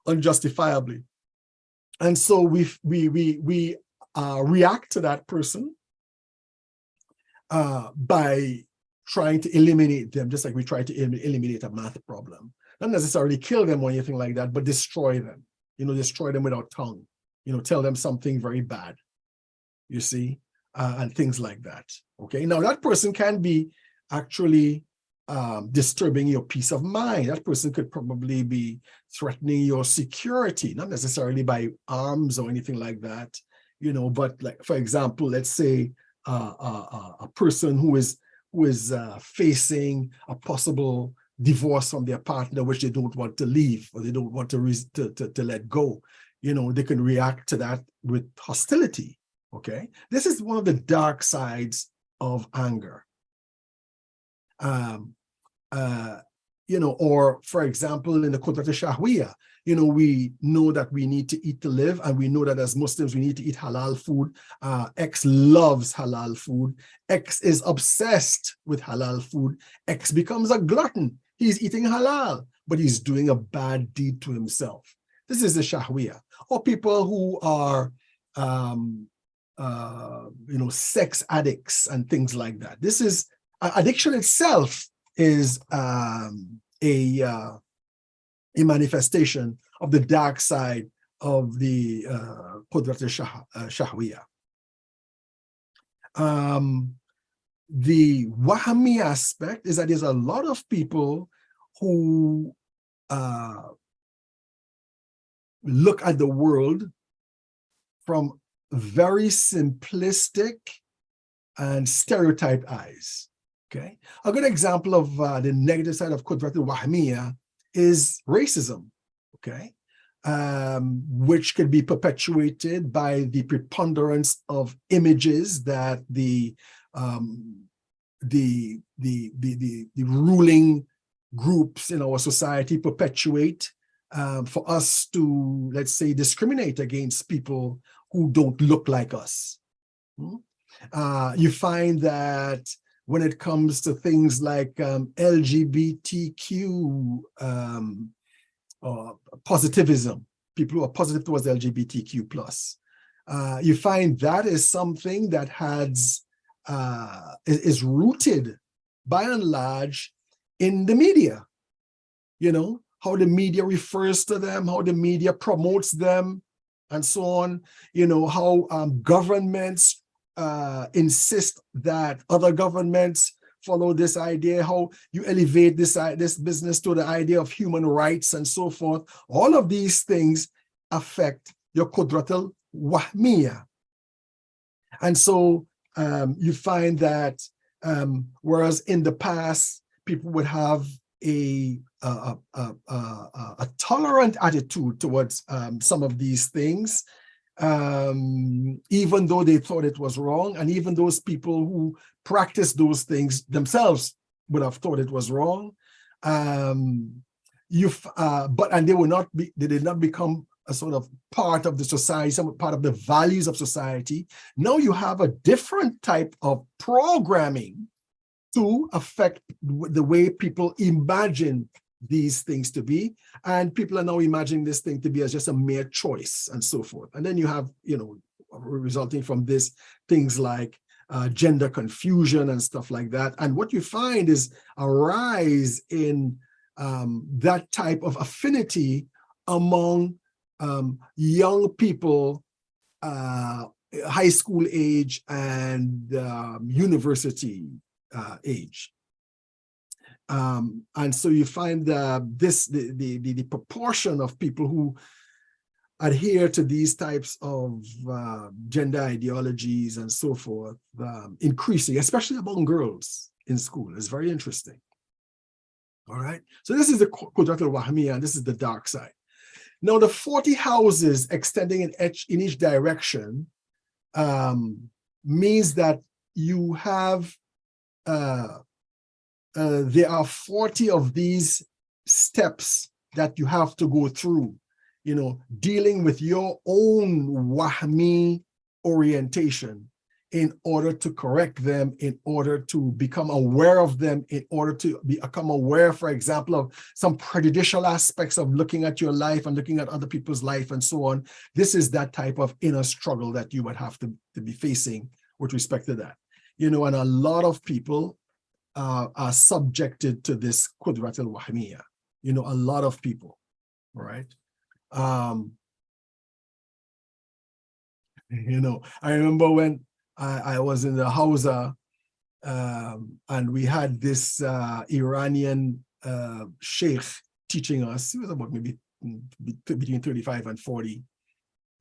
unjustifiably. And so we react to that person by trying to eliminate them, just like we try to eliminate a math problem. Not necessarily kill them or anything like that, but destroy them, destroy them with our tongue, tell them something very bad, you see, and things like that. Okay, now that person can be actually disturbing your peace of mind. That person could probably be threatening your security, not necessarily by arms or anything like that, but like, for example, let's say a person who is facing a possible divorce from their partner, which they don't want to leave, or they don't want to let go. They can react to that with hostility. Okay, this is one of the dark sides of anger. Um, or for example, in the Qudrat al-Shahwiyya, we know that we need to eat to live, and we know that as Muslims, we need to eat halal food. X loves halal food. X is obsessed with halal food. X becomes a glutton. He's eating halal, but he's doing a bad deed to himself. This is the Shahwiyya. Or people who are, sex addicts and things like that. This is, addiction itself is a manifestation of the dark side of the Qudrat al-Shahwiyya. The Wahmi aspect is that there's a lot of people who look at the world from very simplistic and stereotyped eyes. Okay, a good example of the negative side of Qudrat al-Wahmiyya is racism, okay, which could be perpetuated by the preponderance of images that the ruling groups in our society perpetuate for us to, let's say, discriminate against people who don't look like us. You find that when it comes to things like LGBTQ positivism, people who are positive towards LGBTQ+, you find that is something that is rooted by and large in the media. How the media refers to them, how the media promotes them, and so on. How governments insist that other governments follow this idea, how you elevate this business to the idea of human rights and so forth. All of these things affect your Qudrat al-Wahmiyya. And so you find that whereas in the past, people would have a tolerant attitude towards some of these things, even though they thought it was wrong, and even those people who practice those things themselves would have thought it was wrong. And they did not become a sort of part of the society, some part of the values of society. Now you have a different type of programming to affect the way people imagine these things to be, and people are now imagining this thing to be as just a mere choice and so forth. And then you have, resulting from this, things like gender confusion and stuff like that. And what you find is a rise in that type of affinity among young people, high school age and university age. And so you find the proportion of people who adhere to these types of gender ideologies and so forth increasing, especially among girls in school. It's very interesting. All right. So this is the Qudrat al-Wahmiyya, and this is the dark side. Now, the 40 houses extending in each direction means that you have there are 40 of these steps that you have to go through, dealing with your own Wahmi orientation in order to correct them, in order to become aware of them, in order to become aware, for example, of some prejudicial aspects of looking at your life and looking at other people's life and so on. This is that type of inner struggle that you would have to be facing with respect to that. And a lot of people are subjected to this Qudrat al-Wahmiyya. A lot of people, right? I remember when I was in the Hausa, and we had this Iranian sheikh teaching us. He was about maybe between 35 and 40.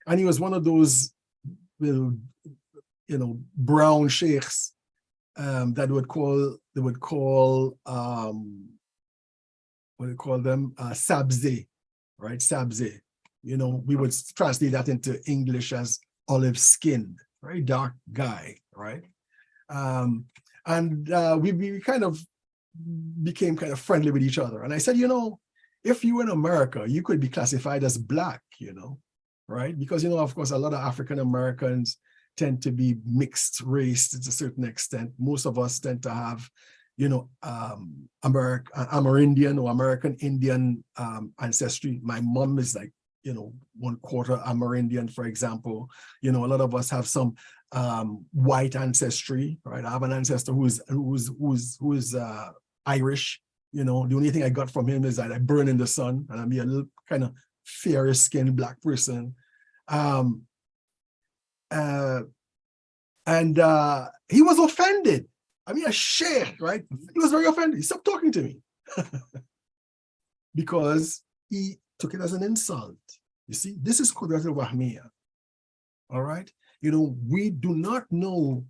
And he was one of those, brown sheikhs that they would call what do you call them? Sabze, right? Sabze. We would translate that into English as olive-skinned, very dark guy, right? And we kind of became kind of friendly with each other. And I said, if you were in America, you could be classified as black, right? Because, of course, a lot of African Americans tend to be mixed race to a certain extent. Most of us tend to have, Amerindian or American Indian ancestry. My mom is like, 1/4 Amerindian, for example. A lot of us have some white ancestry, right? I have an ancestor who's Irish. The only thing I got from him is that I burn in the sun and I'm a little kind of fairer skinned black person. He was offended. I mean, a sheikh, right? He was very offended. He stopped talking to me because he took it as an insult. You see, this is Qudrat al-Wahmiya. All right? We do not know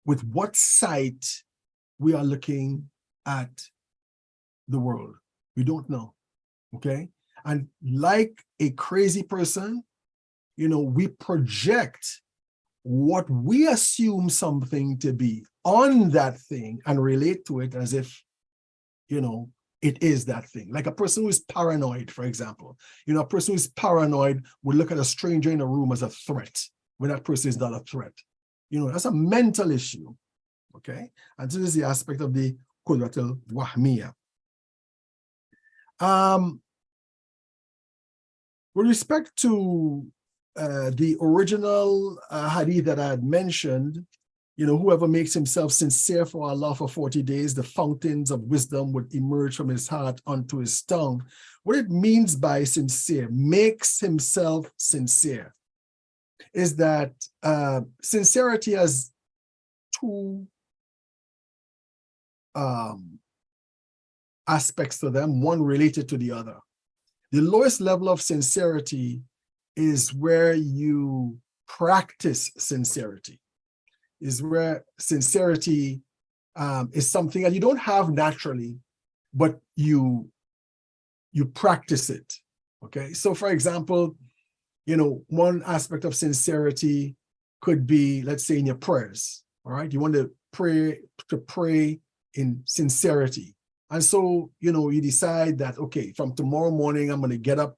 with what sight we are looking at the world. We don't know. Okay? And like a crazy person, we project what we assume something to be on that thing and relate to it as if, it is that thing. Like a person who is paranoid, for example. A person who is paranoid would look at a stranger in a room as a threat when that person is not a threat. That's a mental issue. Okay? And so this is the aspect of the Qudrat al-Wahmiya. With respect to the original hadith that I had mentioned, whoever makes himself sincere for Allah for 40 days, the fountains of wisdom would emerge from his heart onto his tongue. What it means by sincere, makes himself sincere, is that sincerity has two aspects to them, one related to the other. The lowest level of sincerity is where you practice sincerity, is where sincerity is something that you don't have naturally, but you practice it, okay? So for example, one aspect of sincerity could be, let's say, in your prayers, all right? You want to pray in sincerity. And so, you decide that, okay, from tomorrow morning, I'm going to get up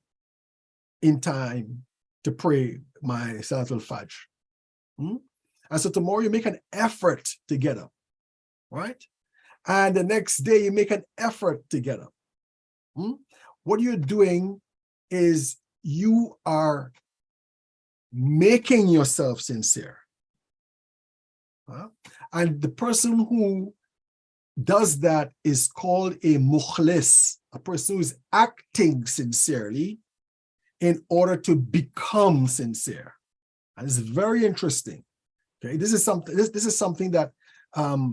in time to pray my Salatul Fajr. And so tomorrow you make an effort to get up, right? And the next day you make an effort to get up. What you're doing is you are making yourself sincere. And the person who does that is called a mukhlis, a person who is acting sincerely in order to become sincere. And it's very interesting. Okay, this is something. This is something that how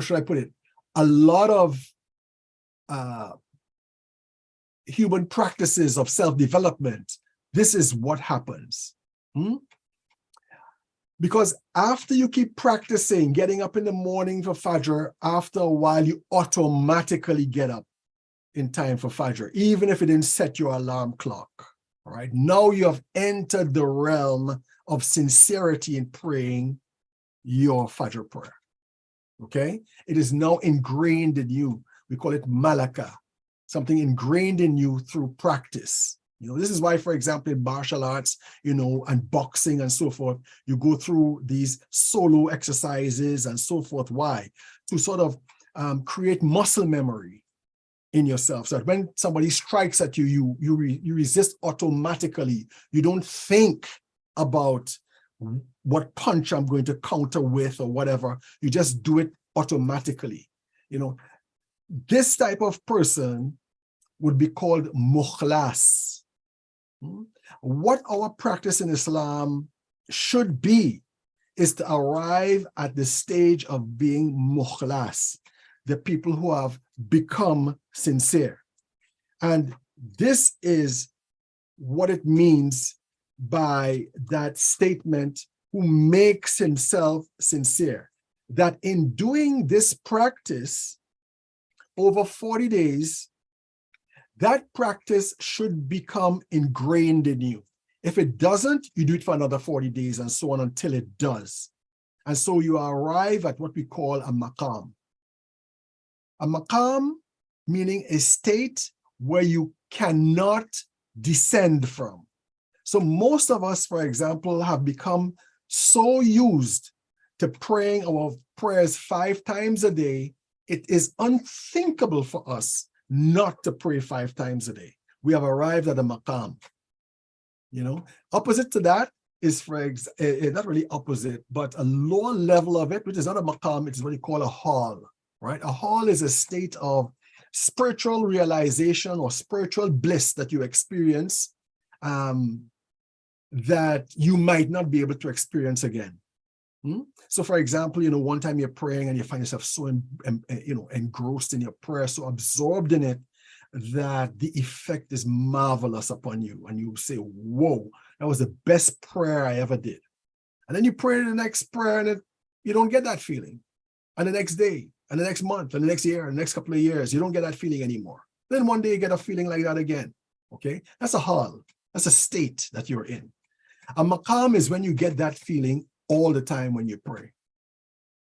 should I put it? A lot of human practices of self-development. This is what happens. Because after you keep practicing getting up in the morning for Fajr, after a while you automatically get up in time for Fajr, even if it didn't set your alarm clock. All right. Now you have entered the realm of sincerity in praying your Fajr prayer. Okay. It is now ingrained in you. We call it malaka, something ingrained in you through practice. This is why, for example, in martial arts, and boxing and so forth, you go through these solo exercises and so forth. Why? To sort of create muscle memory in yourself, so that when somebody strikes at you, you resist automatically. You don't think about what punch I'm going to counter with or whatever. You just do it automatically. This type of person would be called mukhlas. What our practice in Islam should be is to arrive at the stage of being mukhlas, the people who have become sincere. And this is what it means by that statement, who makes himself sincere. That in doing this practice over 40 days, that practice should become ingrained in you. If it doesn't, you do it for another 40 days and so on until it does. And so you arrive at what we call a maqam. A maqam meaning a state where you cannot descend from. So most of us, for example, have become so used to praying our prayers 5 times a day, it is unthinkable for us not to pray 5 times a day. We have arrived at a maqam. Opposite to that is, not really opposite, but a lower level of it, which is not a maqam, it is what you call a hall, right? A hall is a state of spiritual realization or spiritual bliss that you experience that you might not be able to experience again. So for example, one time you're praying and you find yourself so engrossed in your prayer, so absorbed in it, that the effect is marvelous upon you. And you say, whoa, that was the best prayer I ever did. And then you pray the next prayer and you don't get that feeling. And the next day, and the next month, and the next year, and the next couple of years, you don't get that feeling anymore. Then one day you get a feeling like that again. Okay? That's a hal. That's a state that you're in. A maqam is when you get that feeling all the time when you pray.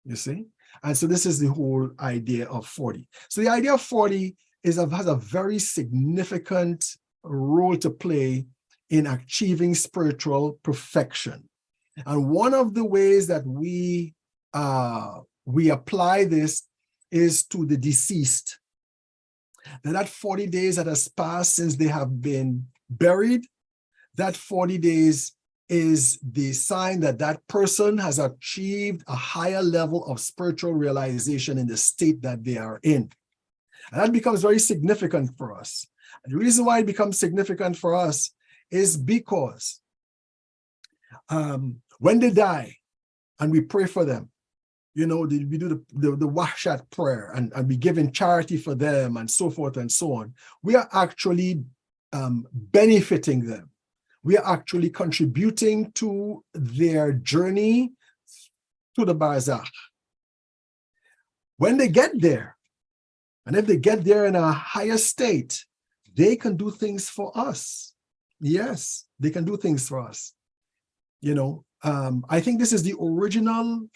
You see? And so this is the whole idea of 40. So the idea of 40 has a very significant role to play in achieving spiritual perfection. And one of the ways that we apply this is to the deceased. That 40 days that has passed since they have been buried, that 40 days is the sign that that person has achieved a higher level of spiritual realization in the state that they are in. And that becomes very significant for us. And the reason why it becomes significant for us is because when they die and we pray for them, we do the wahshat prayer and we give in charity for them and so forth and so on, we are actually benefiting them. We are actually contributing to their journey to the barzakh. When they get there, and if they get there in a higher state, they can do things for us. Yes, they can do things for us. I think this is the original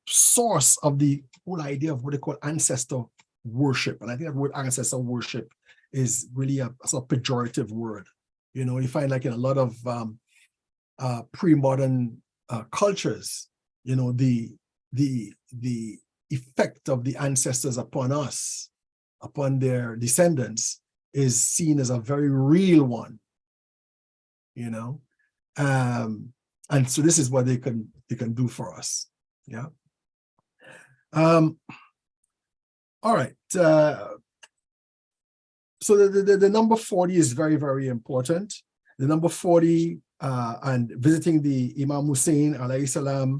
source of the whole idea of what they call ancestor worship. And I think that word ancestor worship is really a sort of pejorative word. You find like in a lot of pre-modern cultures, the effect of the ancestors upon us, upon their descendants, is seen as a very real one. And so this is what they can do for us. Yeah. All right. So the number 40 is very, very important. The number 40 and visiting the Imam Hussein alayhi salam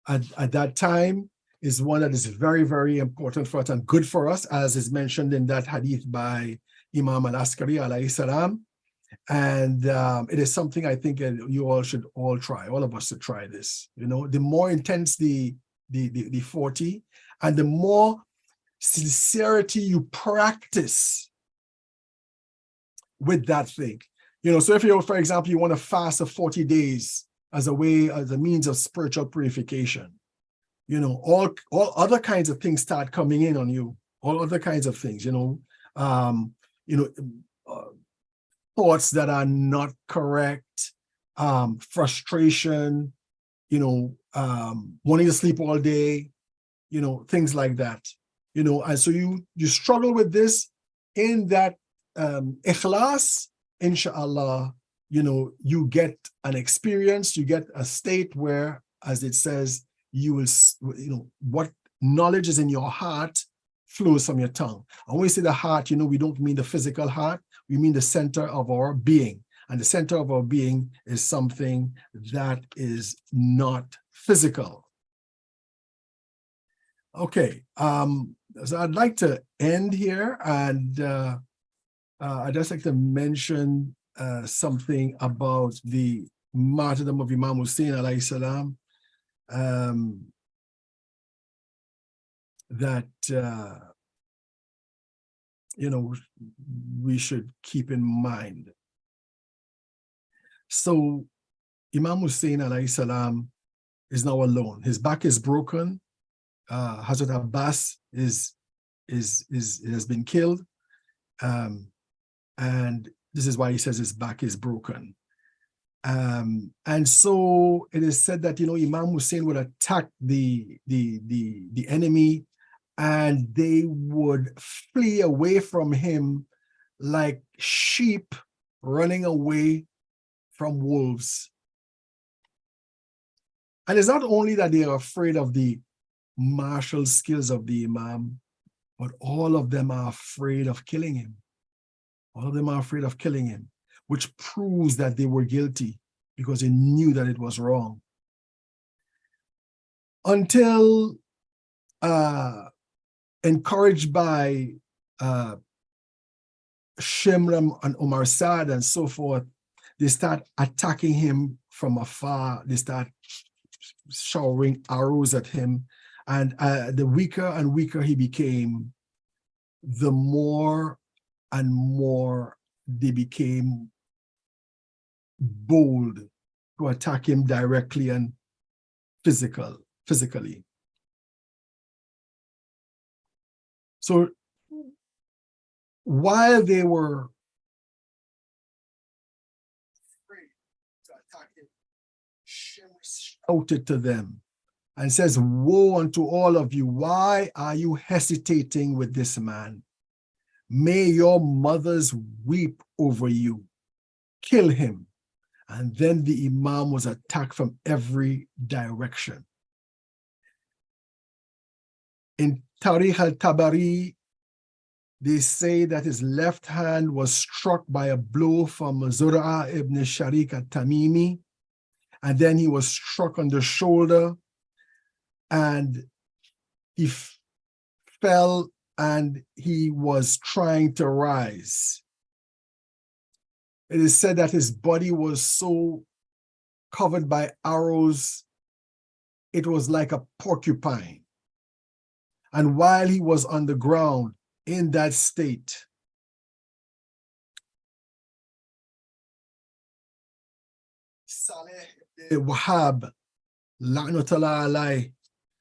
at that time is one that is very, very important for us and good for us, as is mentioned in that hadith by Imam al-Askari alayhi salam. And it is something I think you all should all try, all of us should try this. The more intense the 40 and the more sincerity you practice with that thing. So if for example, you want to fast for 40 days as a means of spiritual purification, all other kinds of things start coming in on you, all other kinds of things, thoughts that are not correct, frustration, wanting to sleep all day, things like that. And so you struggle with this in that ikhlas, inshallah, you get an experience, you get a state where, as it says, you will, what knowledge is in your heart flows from your tongue. And when we say the heart, we don't mean the physical heart, we mean the center of our being. And the center of our being is something that is not physical. Okay. So I'd like to end here, and I'd just like to mention something about the martyrdom of Imam Hussein alayhi salam, that we should keep in mind. So Imam Hussein alayhi salam is now alone. His back is broken. Hazrat Abbas has been killed. And this is why he says his back is broken. And so it is said that, Imam Hussein would attack the enemy, and they would flee away from him like sheep running away from wolves. And it's not only that they are afraid of the martial skills of the Imam, but all of them are afraid of killing him. All of them are afraid of killing him, which proves that they were guilty because they knew that it was wrong. Until encouraged by Shimram and Umar Saad and so forth, they start attacking him from afar. They start showering arrows at him. And the weaker and weaker he became, the more and more they became bold to attack him directly and physically. So while they were afraid to attack him, Shem shouted to them and says, "Woe unto all of you, why are you hesitating with this man? May your mothers weep over you. Kill him." And then the Imam was attacked from every direction. In Tariq al-Tabari, they say that his left hand was struck by a blow from Zur'a ibn Sharik al-Tamimi, and then he was struck on the shoulder, and he fell, and he was trying to rise. It is said that his body was so covered by arrows, it was like a porcupine. And while he was on the ground in that state, Saleh ibn Wahab, la'natullah alayh,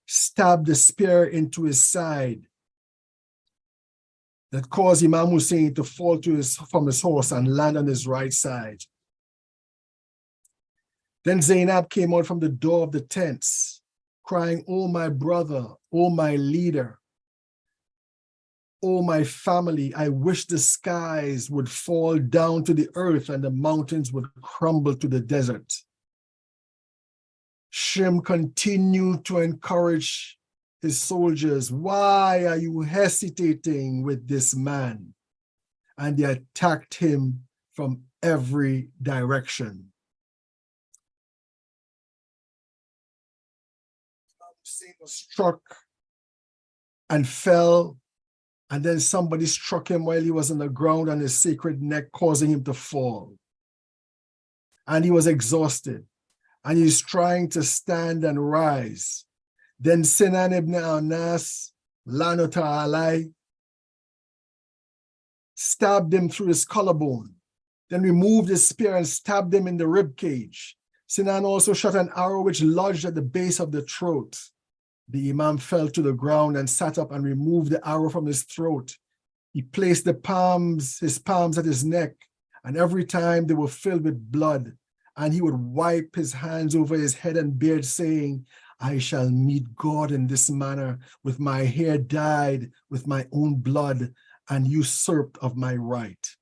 stabbed the spear into his side that caused Imam Hussein to fall from his horse and land on his right side. Then Zainab came out from the door of the tents, crying, "Oh, my brother, oh, my leader, oh, my family, I wish the skies would fall down to the earth and the mountains would crumble to the desert." Shem continued to encourage his soldiers, "Why are you hesitating with this man?" And they attacked him from every direction. Hussein was struck and fell, and then somebody struck him while he was on the ground on his sacred neck, causing him to fall. And he was exhausted, and he's trying to stand and rise. Then Sinan ibn Anas, Lanota Alai, stabbed him through his collarbone, then removed his spear and stabbed him in the rib cage. Sinan also shot an arrow which lodged at the base of the throat. The Imam fell to the ground and sat up and removed the arrow from his throat. He placed his palms at his neck, and every time they were filled with blood, and he would wipe his hands over his head and beard, saying, "I shall meet God in this manner, with my hair dyed with my own blood and usurped of my right."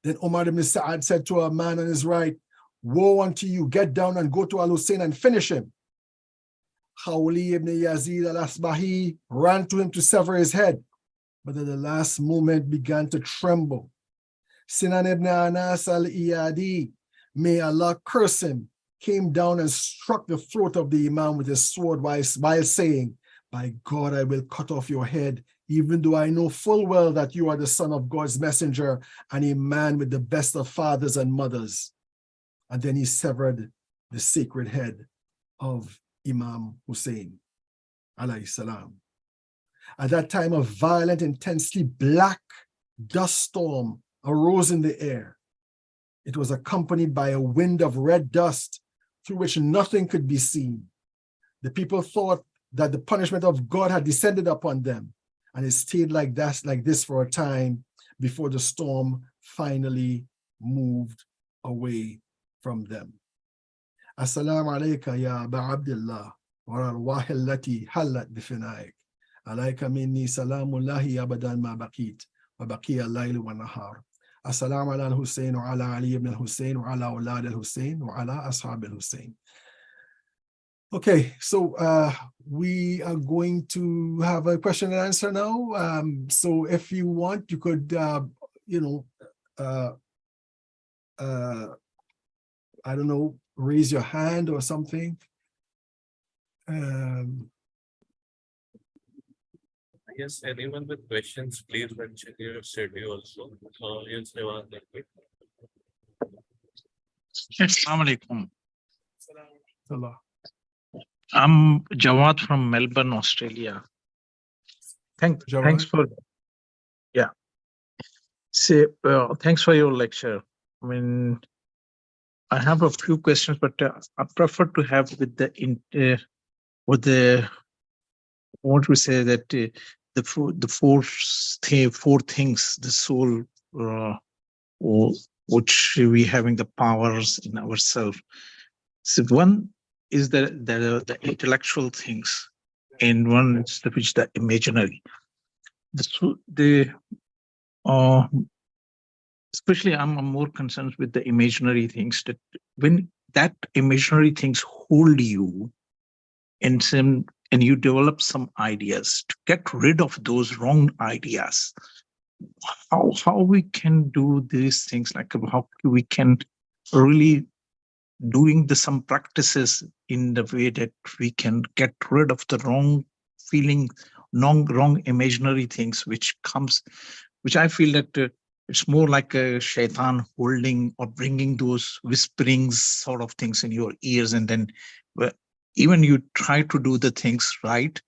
Then Umar ibn Sa'ad said to a man on his right, "Woe unto you, get down and go to Al-Hussein and finish him." Khawli ibn Yazid al-Asbahi ran to him to sever his head, but at the last moment began to tremble. Sinan ibn Anas al-Iyadi, may Allah curse him, came down and struck the throat of the Imam with his sword while saying, "By God, I will cut off your head, even though I know full well that you are the son of God's messenger and a man with the best of fathers and mothers." And then he severed the sacred head of Imam Hussein, alayhi salam. At that time, a violent, intensely black dust storm arose in the air. It was accompanied by a wind of red dust through which nothing could be seen. The people thought that the punishment of God had descended upon them, and it stayed like this for a time before the storm finally moved away from them. Assalamu alayka ya Aba Abdullah wa arwah allati hallat bifinaik. Alayka minni salamullahi abadan ma baqit wa baqiya al-layl wa nahar. Assalamu ala al-Hussein wa ala Ali ibn al-Hussein wa ala awlad al-Hussein wa ala ashab al-Hussein. Okay, so we are going to have a question and answer now. So if you want, you could, I don't know, raise your hand or something. I guess anyone with questions, please mention your schedule also. Yes, Assalamu alaikum. Salah. I'm Jawad from Melbourne, Australia. Thanks for thanks for your lecture. I mean, I have a few questions, but I prefer to have with the what we say that the four things, the soul, which we having the powers in ourselves. So one is the intellectual things, and one is the imaginary. Especially I'm more concerned with the imaginary things, that when that imaginary things hold you and you develop some ideas to get rid of those wrong ideas, how we can do these things, like how we can really doing some practices in the way that we can get rid of the wrong feeling, wrong imaginary things, which I feel that it's more like a shaitan holding or bringing those whisperings sort of things in your ears, and then even you try to do the things right,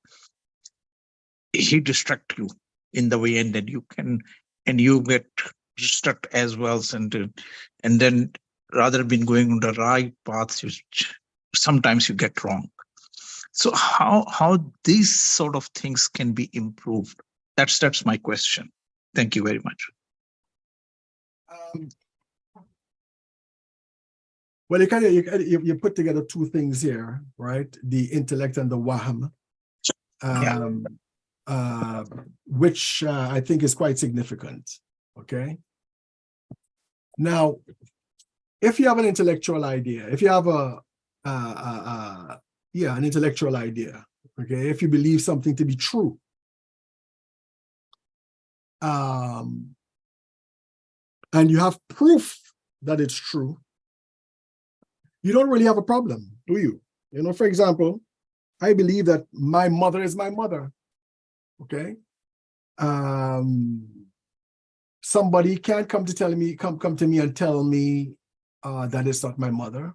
he distract you in the way, and then you get distracted as well, and then rather than going on the right path, sometimes you get wrong. So how these sort of things can be improved? That's my question. Thank you very much. Well, you put together two things here, right? The intellect and the wahm, which I think is quite significant. Okay. Now, if you have an intellectual idea, if you have an intellectual idea, okay, if you believe something to be true, and you have proof that it's true, you don't really have a problem, do you? You know, for example, I believe that my mother is my mother, okay? Somebody can't come to me and tell me that it's not my mother.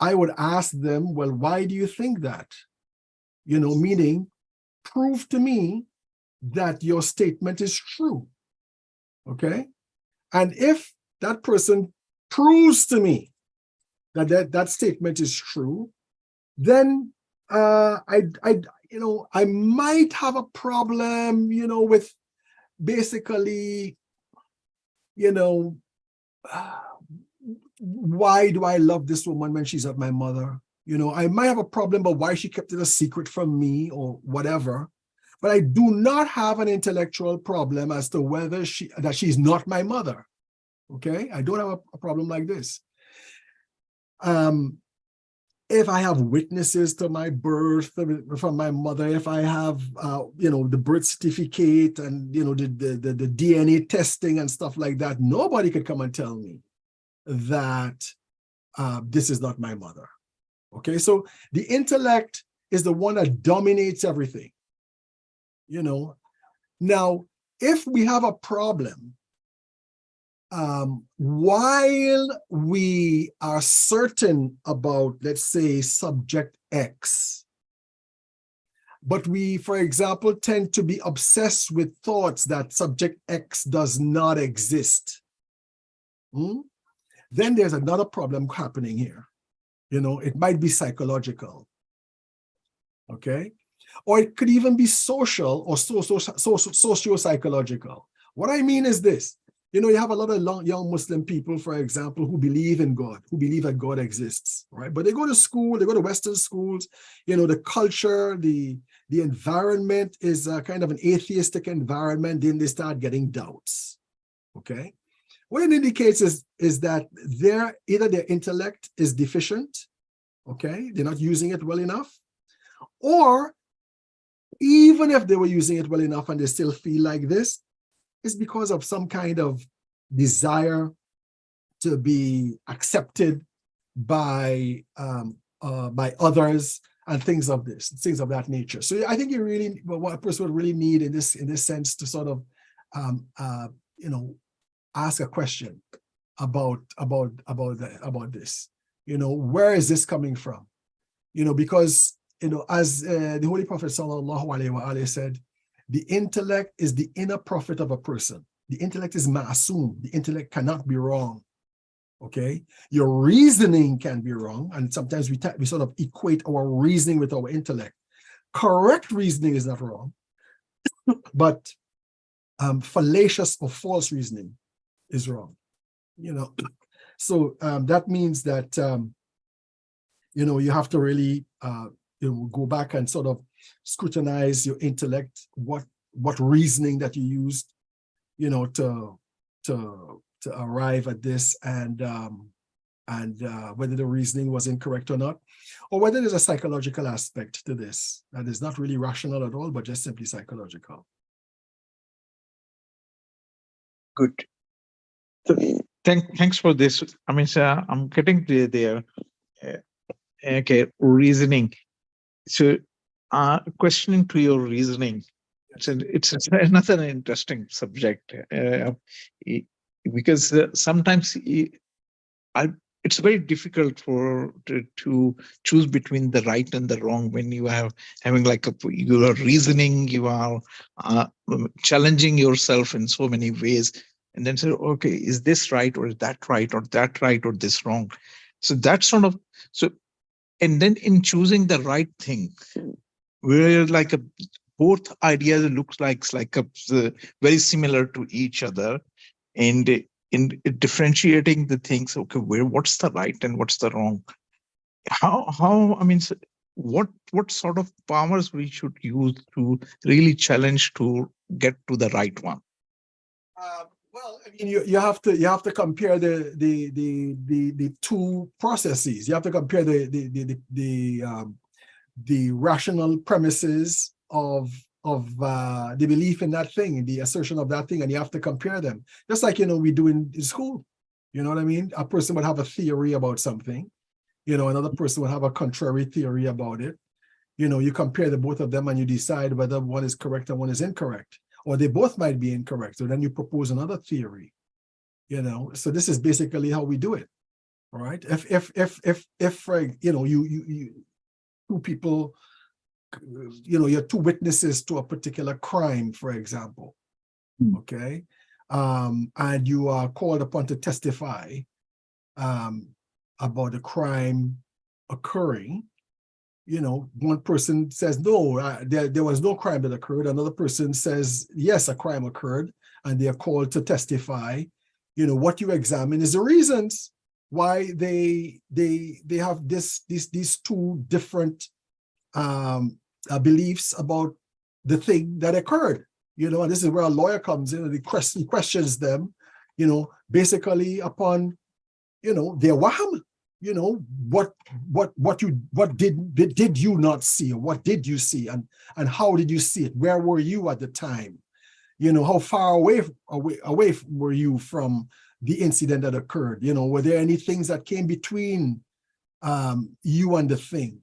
I would ask them, well, why do you think that? You know, meaning, prove to me that your statement is true, okay? And if that person proves to me that statement is true, then I might have a problem, with basically, why do I love this woman when she's not my mother? I might have a problem about why she kept it a secret from me or whatever, but I do not have an intellectual problem as to whether she's not my mother. Okay, I don't have a problem like this. If I have witnesses to my birth from my mother, if I have, the birth certificate and, the DNA testing and stuff like that, nobody could come and tell me that this is not my mother. Okay, so the intellect is the one that dominates everything. Now, if we have a problem, while we are certain about, let's say, subject X, but we, for example, tend to be obsessed with thoughts that subject X does not exist. Then there's another problem happening here. It might be psychological, okay? Or it could even be social or socio-psychological. What I mean is this. You have a lot of young Muslim people, for example, who believe in God, who believe that God exists, right? But they go to school, they go to Western schools, the culture, the environment is a kind of an atheistic environment, then they start getting doubts, okay? What it indicates is that either their intellect is deficient, okay? They're not using it well enough, or even if they were using it well enough and they still feel like this, it's because of some kind of desire to be accepted by others and things of that nature. So I think what a person would really need in this sense to sort of ask a question about this. Where is this coming from? Because as the Holy Prophet sallallahu alaihi wasallam said, the intellect is the inner prophet of a person. The intellect is ma'asum. The intellect cannot be wrong. Okay? Your reasoning can be wrong, and sometimes we sort of equate our reasoning with our intellect. Correct reasoning is not wrong, but fallacious or false reasoning is wrong. So that means that you have to really go back and sort of scrutinize your intellect, what reasoning that you used, to arrive at this, and whether the reasoning was incorrect or not, or whether there's a psychological aspect to this that is not really rational at all, but just simply psychological. Good. Thanks for this. I mean, sir, I'm getting there. Okay, reasoning. So, questioning to your reasoning. It's another interesting subject because sometimes it's very difficult to choose between the right and the wrong when you are having you are reasoning, you are challenging yourself in so many ways, and then say, okay, is this right, or is that right, or that right, or this wrong? So that sort of and then in choosing the right thing, where both ideas looks like very similar to each other, and in differentiating the things, okay, what's the right and what's the wrong? How I mean, what sort of powers we should use to really challenge to get to the right one? Well, I mean, you have to compare the two processes. You have to compare the rational premises of the belief in that thing, the assertion of that thing, and you have to compare them. Just like we do in school. You know what I mean? A person would have a theory about something. Another person would have a contrary theory about it. You compare the both of them and you decide whether one is correct and one is incorrect, or they both might be incorrect. So then you propose another theory. So this is basically how we do it. All right. If you two people, you're two witnesses to a particular crime, for example, okay, and you are called upon to testify about the crime occurring. One person says, no, there was no crime that occurred. Another person says, yes, a crime occurred, and they are called to testify. What you examine is the reasons why they have these two different beliefs about the thing that occurred. And this is where a lawyer comes in and he questions them, basically upon, their waham. What did you not see? Or what did you see? And how did you see it? Where were you at the time? How far away were you from the incident that occurred? Were there any things that came between you and the thing?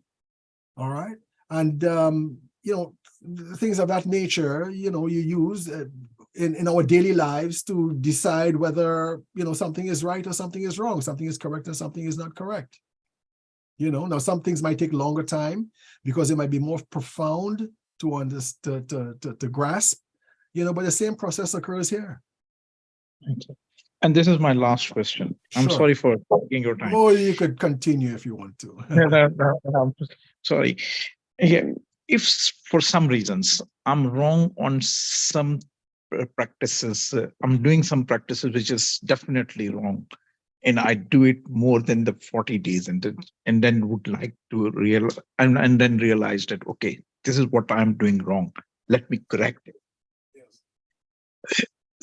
All right. And, things of that nature, you use in our daily lives to decide whether, something is right or something is wrong, something is correct or something is not correct. Now some things might take longer time because it might be more profound to grasp, but the same process occurs here. Okay. And this is my last question. I'm Sure. sorry for taking your time. Oh, you could continue if you want to. No, I'm sorry. Yeah, if for some reasons I'm wrong on some practices, I'm doing some practices which is definitely wrong, and I do it more than the 40 days, and then would like to and then realize that, okay, this is what I'm doing wrong. Let me correct it. Yes.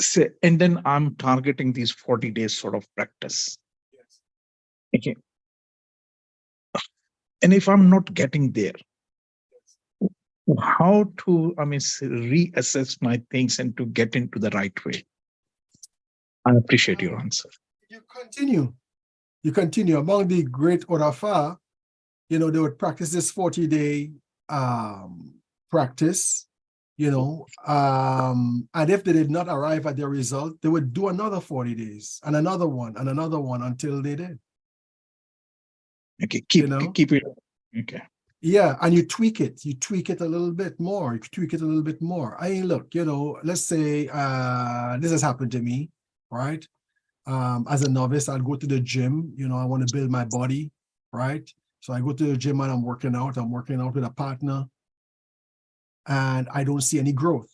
So, and then I'm targeting these 40 days sort of practice. Yes. Okay. And if I'm not getting there, how to, reassess my things and to get into the right way? I appreciate your answer. You continue. Among the great Orafa, they would practice this 40-day practice, and if they did not arrive at their result, they would do another 40 days and another one until they did. Okay, keep it. Okay. Yeah, and you tweak it a little bit more. Look, let's say this has happened to me, right? As a novice, I'll go to the gym, I want to build my body, right? So I go to the gym and I'm working out with a partner, and I don't see any growth,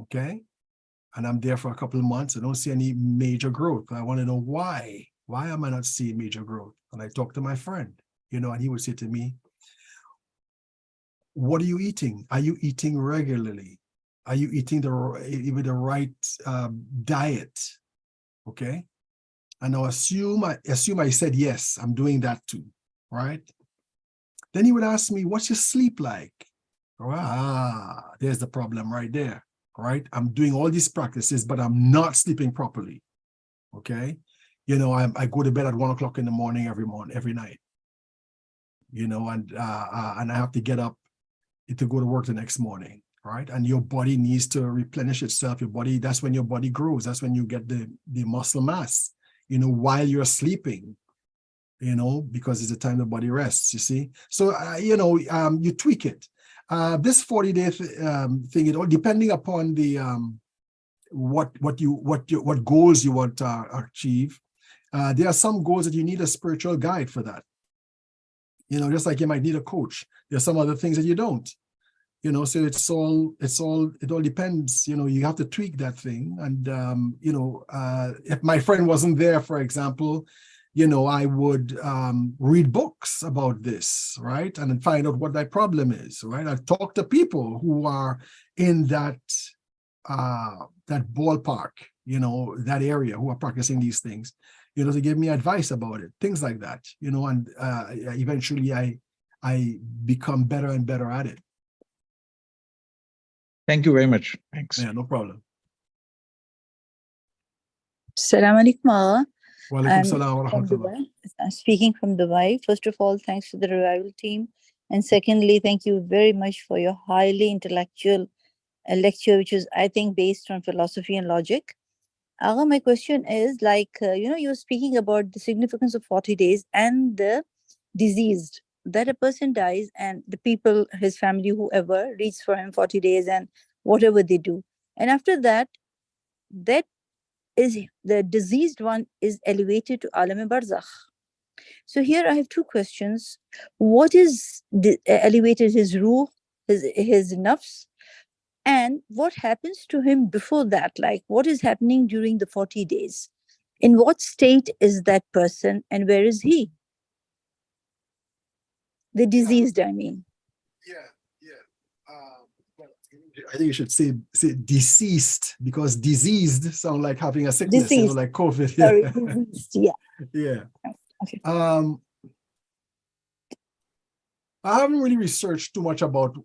okay? And I'm there for a couple of months, I don't see any major growth. I want to know why. Why am I not seeing major growth? And I talk to my friend, and he would say to me, what are you eating? Are you eating regularly? Are you eating with the right diet? Okay. And I assume I said, yes, I'm doing that too, right? Then he would ask me, what's your sleep like? There's the problem right there, right? I'm doing all these practices, but I'm not sleeping properly, okay? I go to bed at 1 o'clock in the morning every night, and I have to get up to go to work the next morning, right? And your body needs to replenish itself. That's when your body grows. That's when you get the muscle mass, while you're sleeping, because it's the time the body rests, you see? So, you tweak it. This 40-day thing, it all depending upon the what goals you want to achieve. There are some goals that you need a spiritual guide for that. Just like you might need a coach. There's some other things that you don't. So it all depends. You have to tweak that thing. And if my friend wasn't there, for example, I would read books about this, right? And then find out what my problem is, right? I've talked to people who are in that ballpark, that area, who are practicing these things, to give me advice about it, things like that, and eventually I become better and better at it. Thank you very much. Thanks. Yeah, no problem. Assalamu alaikum. Wa alaikum salam wa rahmatullah. I'm speaking from Dubai. First of all, thanks to the revival team. And secondly, thank you very much for your highly intellectual lecture, which is, I think, based on philosophy and logic. Agha, my question is, you're speaking about the significance of 40 days and the diseased, that a person dies and the people, his family, whoever, reads for him 40 days and whatever they do. And after that, that is the diseased one is elevated to Alam Barzakh. So here I have two questions. What is elevated, his ruh, his nafs? And what happens to him before that? Like, what is happening during the 40 days? In what state is that person and where is he? The diseased, I mean. Yeah. I think you should say deceased, because diseased sound like having a sickness, Deceased. like COVID. Sorry, diseased, yeah. Yeah. Okay. I haven't really researched too much about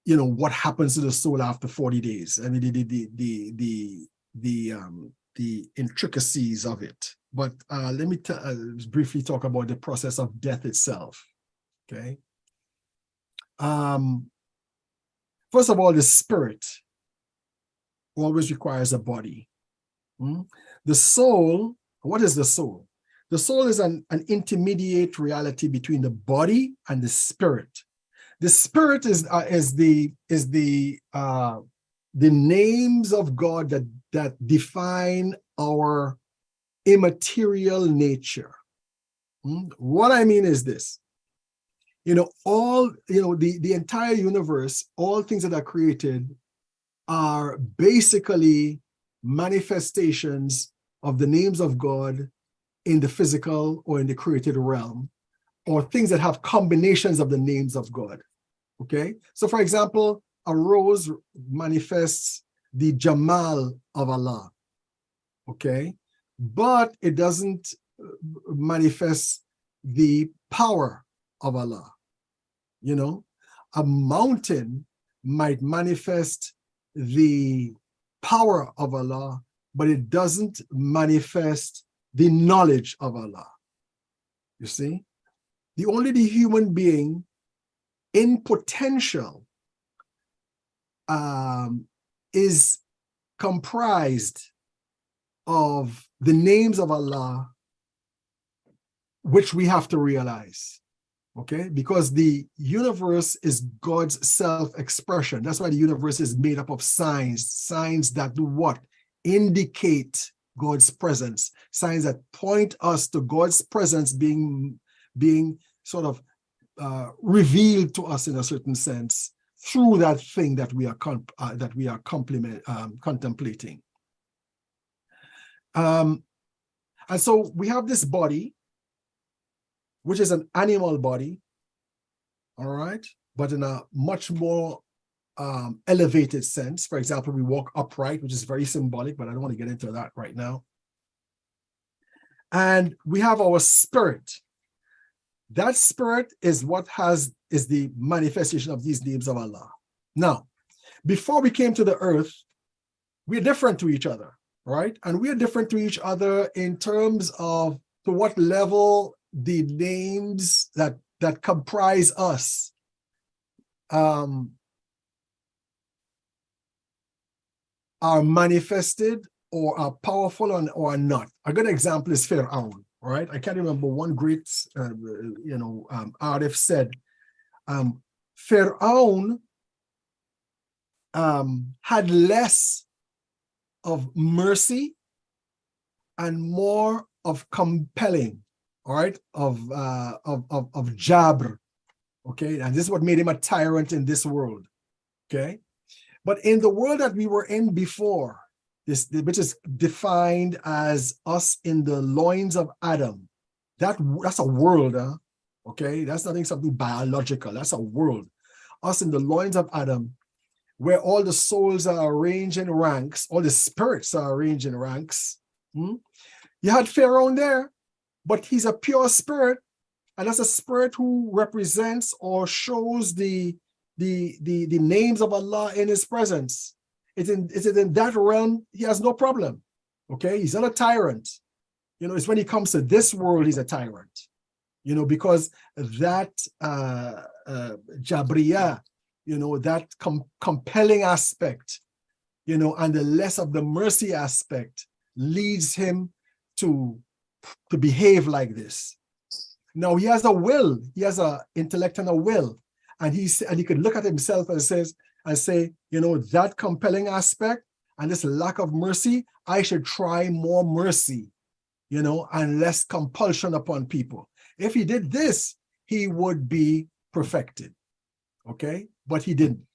what happens to the soul after 40 days. I mean, the intricacies of it. But let me briefly talk about the process of death itself. Okay. First of all, the spirit always requires a body. The soul, what is the soul? The soul is an intermediate reality between the body and the spirit. The spirit is the names of God that define our immaterial nature. What I mean is this. The entire universe, all things that are created are basically manifestations of the names of God in the physical or in the created realm, or things that have combinations of the names of God. Okay? So for example, a rose manifests the Jamal of Allah. Okay? But it doesn't manifest the power of Allah. A mountain might manifest the power of Allah, but it doesn't manifest the knowledge of Allah. You see? The human being in potential is comprised of the names of Allah, which we have to realize. Okay, because the universe is God's self-expression. That's why the universe is made up of signs that do what? Indicate God's presence, signs that point us to God's presence being sort of revealed to us in a certain sense through that thing that we are contemplating. And so we have this body, which is an animal body, all right, but in a much more elevated sense. For example, we walk upright, which is very symbolic, but I don't want to get into that right now. And we have our spirit. That spirit is the manifestation of these names of Allah. Now, before we came to the earth, we're different to each other, right? And we are different to each other in terms of to what level the names that comprise us are manifested or are powerful or are not. A good example is Fir'aun, right? I can't remember, one great artist said, Fir'aun had less of mercy and more of compelling, all right, of Jabr, okay? And this is what made him a tyrant in this world, okay? But in the world that we were in before, which is defined as us in the loins of Adam, that's a world, okay? That's something biological, that's a world. Us in the loins of Adam, where all the souls are arranged in ranks, all the spirits are arranged in ranks. You had Pharaoh there, but he's a pure spirit, and that's a spirit who represents or shows the names of Allah in his presence. It's in that realm, he has no problem. Okay, he's not a tyrant. It's when he comes to this world, he's a tyrant. Because that Jabriya, that compelling aspect, and the less of the mercy aspect leads him to behave like this. Now he has a will, he has an intellect and a will, and he could look at himself and say, that compelling aspect and this lack of mercy, I should try more mercy, and less compulsion upon people. If he did this, he would be perfected, okay? But he didn't.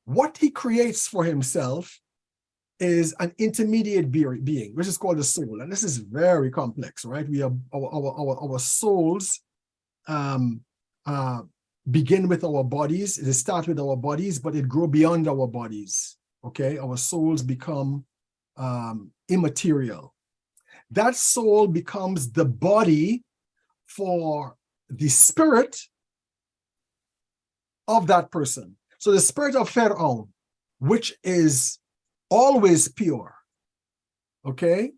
What he creates for himself is an intermediate being, which is called the soul. And this is very complex, right? We have our souls begin with our bodies. They start with our bodies, but it grow beyond our bodies, okay? Our souls become immaterial. That soul becomes the body for the spirit of that person. So the spirit of Pharaoh, which is always pure, okay?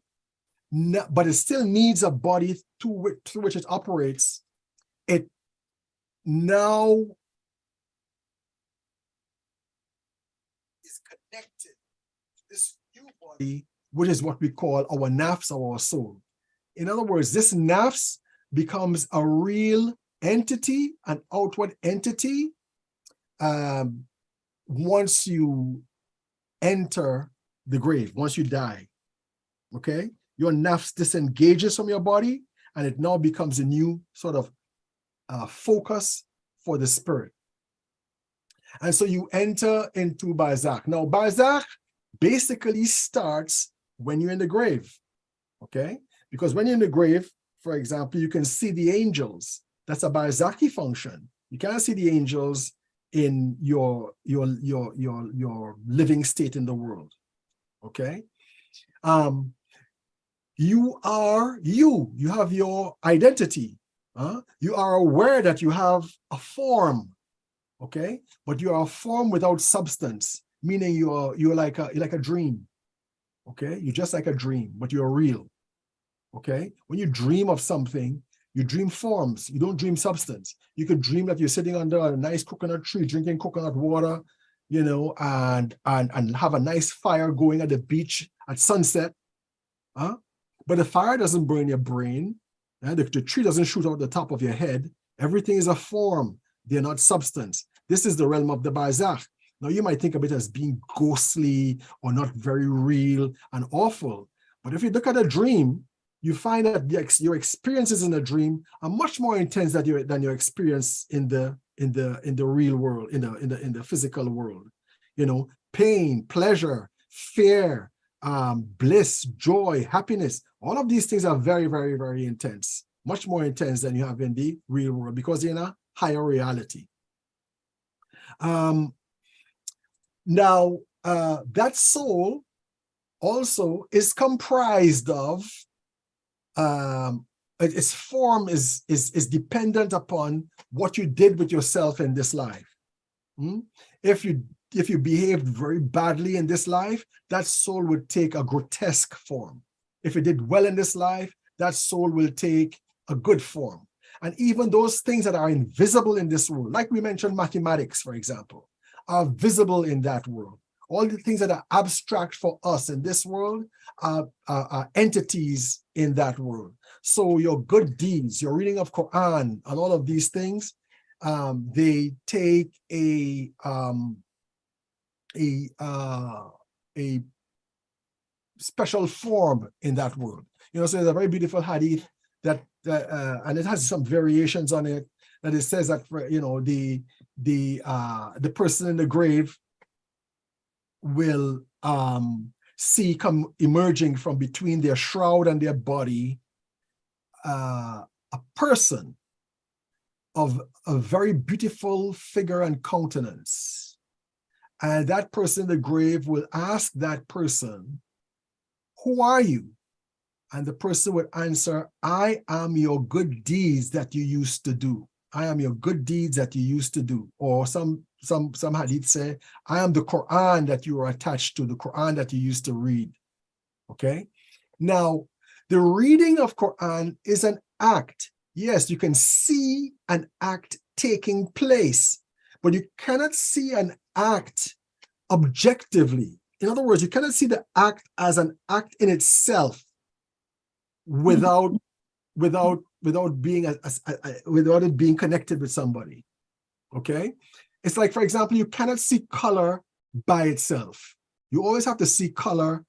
But it still needs a body through which it operates. It now is connected to this new body, which is what we call our nafs, our soul. In other words, this nafs becomes a real entity, an outward entity, once you enter the grave, once you die, okay? Your nafs disengages from your body, and it now becomes a new sort of focus for the spirit. And so you enter into barzakh. Now, barzakh basically starts when you're in the grave, okay? Because when you're in the grave, for example, you can see the angels. That's a barzakhi function. You can't see the angels in your living state in the world, okay? You are you. You have your identity. You are aware that you have a form, okay? But you are a form without substance, meaning you're like a dream, okay? You're just like a dream, but you're real, okay? When you dream of something, you dream forms. You don't dream substance. You could dream that you're sitting under a nice coconut tree, drinking coconut water, you know, and have a nice fire going at the beach at sunset, But the fire doesn't burn your brain. The tree doesn't shoot out the top of your head. Everything is a form. They're not substance. This is the realm of the barzakh. Now, you might think of it as being ghostly or not very real and awful. But if you look at a dream, you find that your experiences in a dream are much more intense than your experience in the real world, in the physical world. You know, pain, pleasure, fear, bliss, joy, happiness. All of these things are very, very, very intense, much more intense than you have in the real world because you're in a higher reality. Now, that soul also is comprised of, its form is dependent upon what you did with yourself in this life. If you behaved very badly in this life, that soul would take a grotesque form. If you did well in this life, that soul will take a good form. And even those things that are invisible in this world, like we mentioned mathematics, for example, are visible in that world. All the things that are abstract for us in this world are entities in that world. So your good deeds, your reading of Quran, and all of these things, they take a special form in that world. You know, so there's a very beautiful hadith that, and it has some variations on it, that it says that, you know, the person in the grave will see come emerging from between their shroud and their body a person of a very beautiful figure and countenance. And that person in the grave will ask that person, "Who are you?" And the person would answer, "I am your good deeds that you used to do. I am your good deeds that you used to do." Or some hadith say, "I am the Quran that you are attached to, the Quran that you used to read." Okay? Now, the reading of Quran is an act. Yes, you can see an act taking place, but you cannot see an act objectively. In other words, you cannot see the act as an act in itself without it being connected with somebody. Okay? It's like, for example, you cannot see color by itself. You always have to see color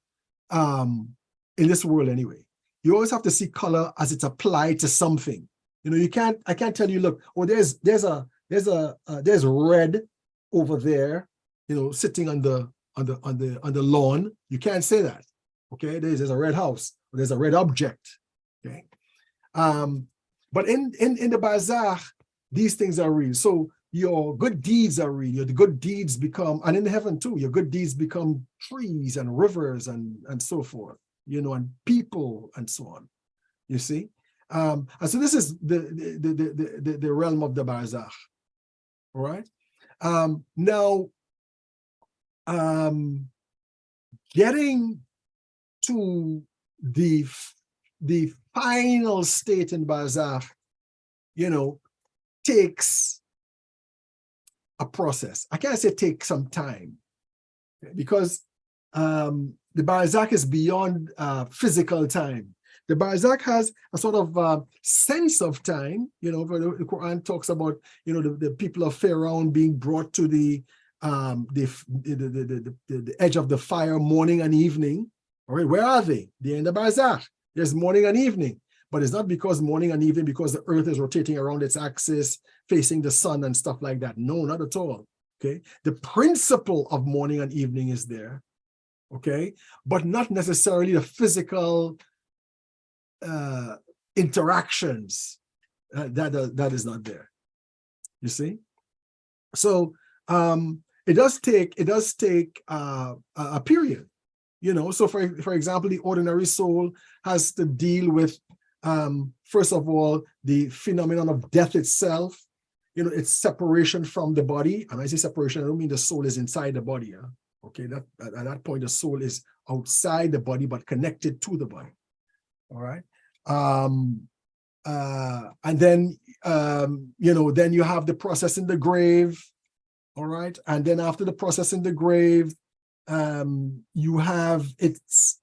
in this world anyway. You always have to see color as it's applied to something. You know, I can't tell you, look, oh, there's red over there, you know, sitting on the lawn. You can't say that. Okay, there's a red house, or there's a red object. Okay. But in the barzakh, these things are real. So your good deeds are real. Your good deeds become, and in heaven too, your good deeds become trees and rivers and so forth, you know, and people and so on. You see? And so this is the realm of the barzakh. All right. Now, getting to the final state in barzakh, you know, takes a process. I can't say take some time, because the barzakh is beyond physical time. The barzakh has a sort of sense of time. You know, where the Quran talks about, you know, the people of Pharaoh being brought to the edge of the fire morning and evening. All right, where are they? They're in the barzakh. There's morning and evening, but it's not because morning and evening because the earth is rotating around its axis, facing the sun and stuff like that. No, not at all. Okay, the principle of morning and evening is there. Okay, but not necessarily the physical interactions. That is not there. You see, so it does take a period. You know, so for example, the ordinary soul has to deal with first of all the phenomenon of death itself. You know, it's separation from the body. And I say separation, I don't mean the soul is inside the body. Huh? Okay, that at that point the soul is outside the body but connected to the body. All right. And then you know, then you have the process in the grave. All right, and then after the process in the grave, you have it's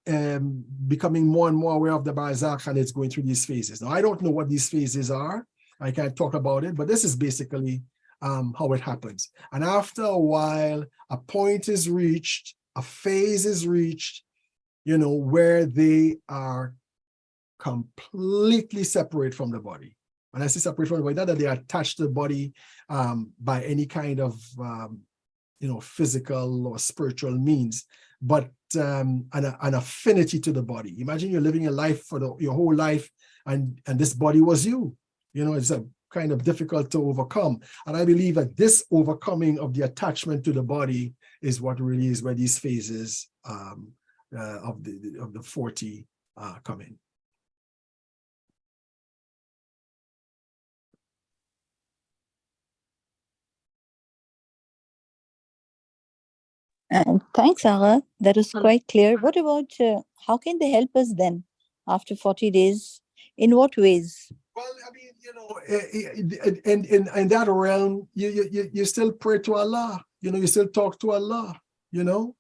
becoming more and more aware of the barzakh, and it's going through these phases. Now, I don't know what these phases are. I can't talk about it, but this is basically how it happens. And after a while, a point is reached, a phase is reached, you know, where they are completely separate from the body. When I say separate from the body, not that they are attached to the body by any kind of you know, physical or spiritual means, but an affinity to the body. Imagine you're living a life for your whole life, and this body was you. You know, it's a kind of difficult to overcome. And I believe that this overcoming of the attachment to the body is what really is where these phases of the 40 come in. And thanks, Agha. That was quite clear. What about how can they help us then after 40 days? In what ways? Well, I mean, you know, in that realm, you still pray to Allah. You know, you still talk to Allah. You know,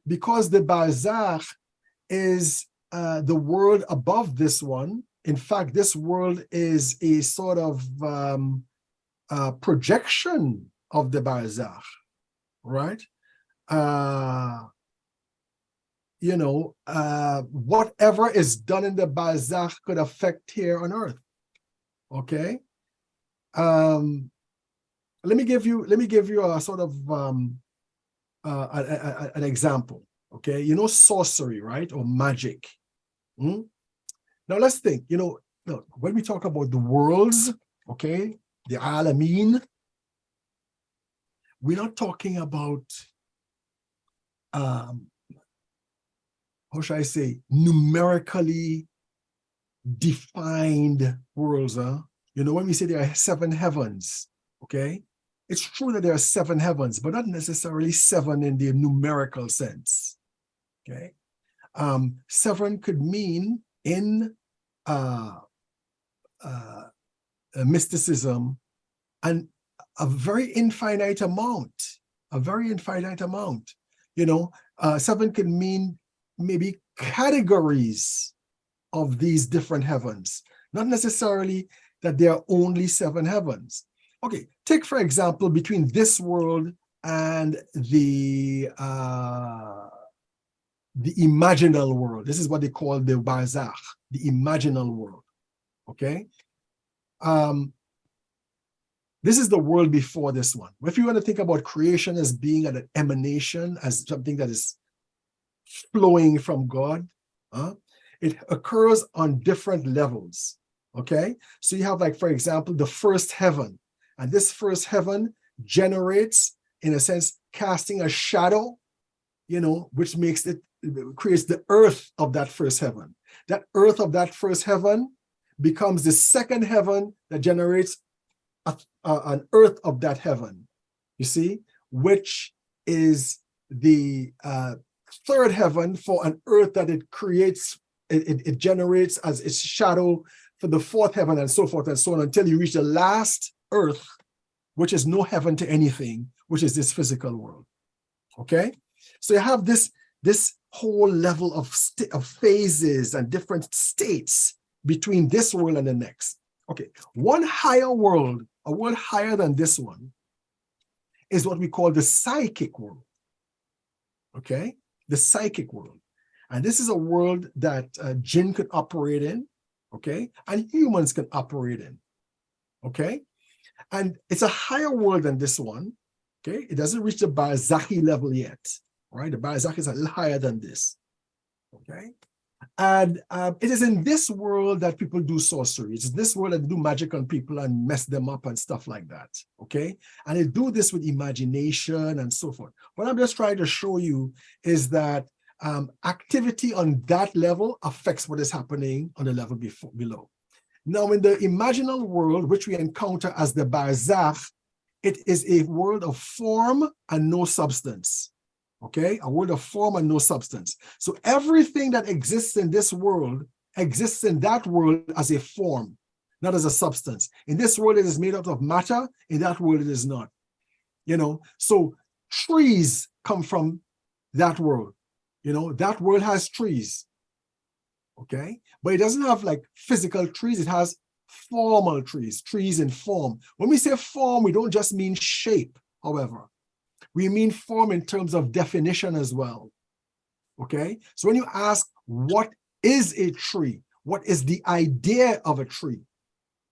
because the barzakh is the world above this one. In fact, this world is a sort of projection of the barzakh, right? You know, whatever is done in the barzakh could affect here on earth. Okay. Let me give you a sort of an example. Okay, you know, sorcery, right, or magic. Now let's think. You know, look, when we talk about the worlds, okay, the alameen, we're not talking about how should I say, numerically defined worlds. You know, when we say there are 7 heavens, okay, it's true that there are 7 heavens, but not necessarily 7 in the numerical sense. Okay, 7 could mean in mysticism and a very infinite amount, You know, 7 can mean maybe categories of these different heavens, not necessarily that there are only 7 heavens. Okay, take for example, between this world and the imaginal world. This is what they call the barzakh, the imaginal world. Okay, this is the world before this one. If you want to think about creation as being an emanation, as something that is flowing from God, it occurs on different levels. Okay, so you have, like, for example, the first heaven, and this first heaven generates, in a sense, casting a shadow, you know, which creates the earth of that first heaven. That earth of that first heaven becomes the second heaven that generates an earth of that heaven, you see, which is the third heaven for an earth that it creates, it generates as its shadow for the fourth heaven, and so forth and so on, until you reach the last earth, which is no heaven to anything, which is this physical world. Okay, so you have this this whole level of phases and different states between this world and the next. Okay, one higher world, a world higher than this one, is what we call the psychic world. Okay, the psychic world. And this is a world that jinn could operate in, okay, and humans can operate in, okay? And it's a higher world than this one, okay? It doesn't reach the barzakhi level yet, right? The barzakh is a little higher than this, okay? And it is in this world that people do sorcery. It's this world that do magic on people and mess them up and stuff like that, okay? And they do this with imagination and so forth. What I'm just trying to show you is that activity on that level affects what is happening on the level below. Now, in the imaginal world, which we encounter as the barzakh, it is a world of form and no substance. Okay, a world of form and no substance. So everything that exists in this world exists in that world as a form, not as a substance. In this world, it is made out of matter. In that world, it is not. You know, so trees come from that world. You know, that world has trees. Okay, but it doesn't have like physical trees. It has formal trees, trees in form. When we say form, we don't just mean shape, however. We mean form in terms of definition as well, okay? So when you ask, what is a tree? What is the idea of a tree?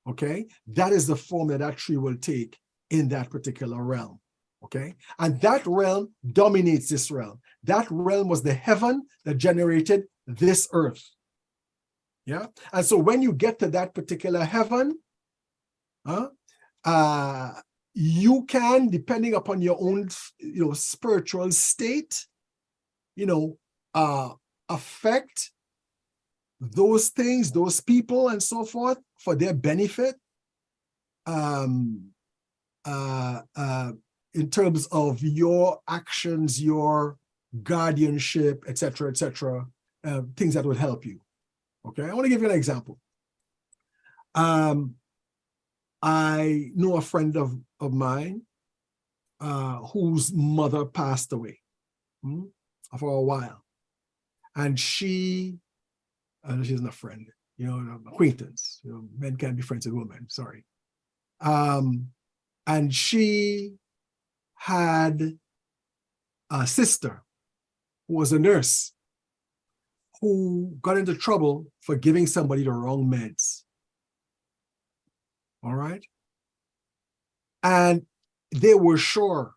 Okay, that is the form that that tree will take in that particular realm, okay? And that realm dominates this realm. That realm was the heaven that generated this earth, yeah? And so when you get to that particular heaven, you can, depending upon your own, spiritual state, affect those things, those people, and so forth for their benefit, in terms of your actions, your guardianship, etc., things that would help you. Okay, I want to give you an example. I know a friend of mine whose mother passed away for a while. And she's not a friend, an acquaintance. Men can't be friends with women, sorry. And she had a sister who was a nurse who got into trouble for giving somebody the wrong meds. All right. And they were sure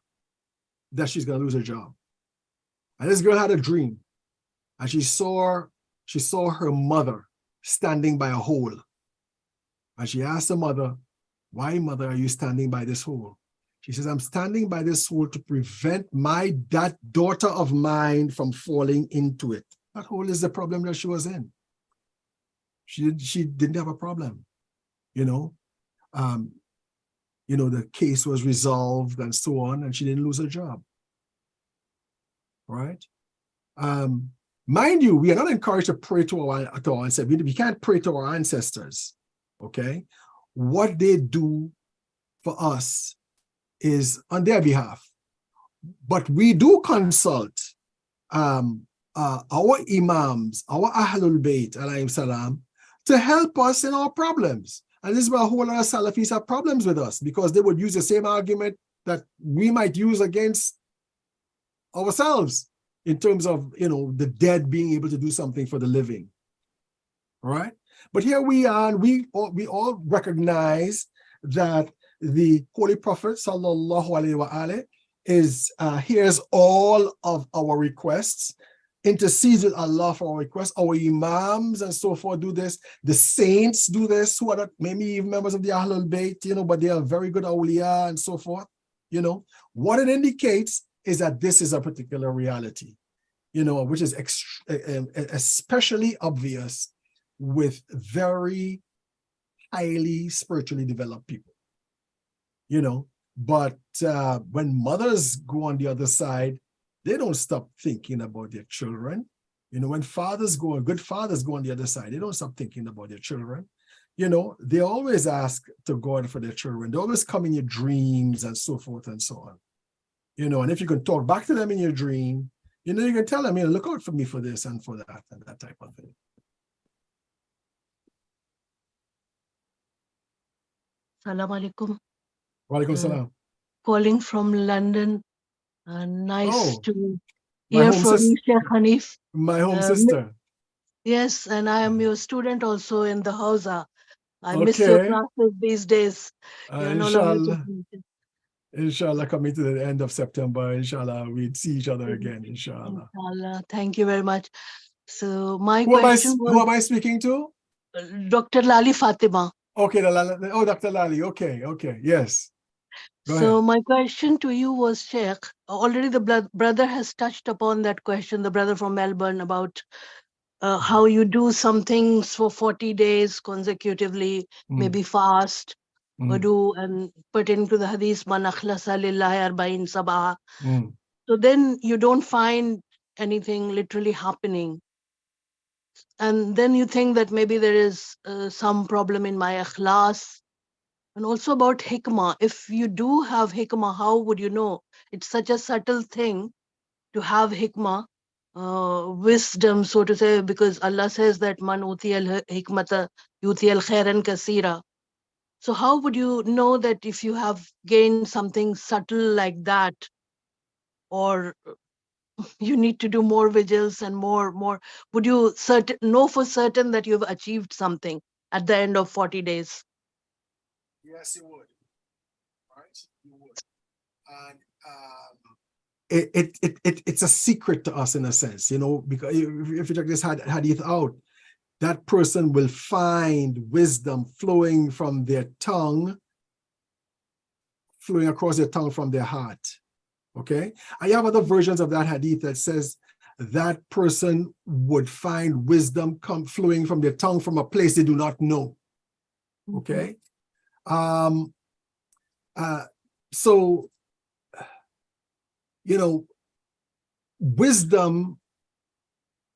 that she's going to lose her job. And this girl had a dream. And she saw her mother standing by a hole. And she asked the mother, "Why, mother, are you standing by this hole?" She says, "I'm standing by this hole to prevent that daughter of mine from falling into it." That hole is the problem that she was in. She didn't have a problem, the case was resolved and so on, and she didn't lose her job, right? Mind you, we are not encouraged to pray to our ancestors. We can't pray to our ancestors, okay? What they do for us is on their behalf. But we do consult our imams, our Ahlul Bayt, alayhim salam, to help us in our problems. And this is why a whole lot of Salafis have problems with us, because they would use the same argument that we might use against ourselves in terms of, the dead being able to do something for the living. All right? But here we are, and we all recognize that the Holy Prophet, sallallahu alaihi wasallam, hears all of our requests, intercedes with Allah for our requests. Our imams and so forth do this. The saints do this, who are not maybe even members of the Ahlul Bayt, but they are very good awliya and so forth. What it indicates is that this is a particular reality, which is especially obvious with very highly spiritually developed people, But when mothers go on the other side, they don't stop thinking about their children. When good fathers go on the other side, they don't stop thinking about their children. They always ask to God for their children. They always come in your dreams and so forth and so on. And if you can talk back to them in your dream, You know, you can tell them, you know, look out for me for this and for that and that type of thing. Salam alaikum. Wa alaikum salam. Calling from London. Nice Oh, to my hear home from you, sister. Sheikh Haneef. My home sister. Yes, and I am your student also in the Hausa. I miss your Okay. classes these days. You're no longer Inshallah. teaching. Inshallah, coming to the end of September, inshallah, we'd see each other again, inshallah. Inshallah. Thank you very much. So my Who question am was I speaking to? Dr. Lali Fatima. Okay, Dr. Lali. Okay, yes. Go So ahead. my question to you was, Sheikh, already the brother has touched upon that question, the brother from Melbourne, about how you do some things for 40 days consecutively, maybe fast, wudu, and pertaining to the hadith, man akhlasa lillahi اربعین sabah. So then you don't find anything literally happening. And then you think that maybe there is some problem in my ikhlas. And also about hikmah. If you do have hikmah, how would you know? It's such a subtle thing to have hikmah, wisdom, so to say, because Allah says that man uti al hikmata yuti al khairan kasira. So how would you know that if you have gained something subtle like that, or you need to do more vigils and more? Would you know for certain that you've achieved something at the end of 40 days? Yes, you would. Right? You would. And it's a secret to us in a sense, you know, because if you check this hadith out, that person will find wisdom flowing from their tongue, flowing across their tongue from their heart. Okay? I have other versions of that hadith that says that person would find wisdom flowing from their tongue from a place they do not know. Okay? So, you know, wisdom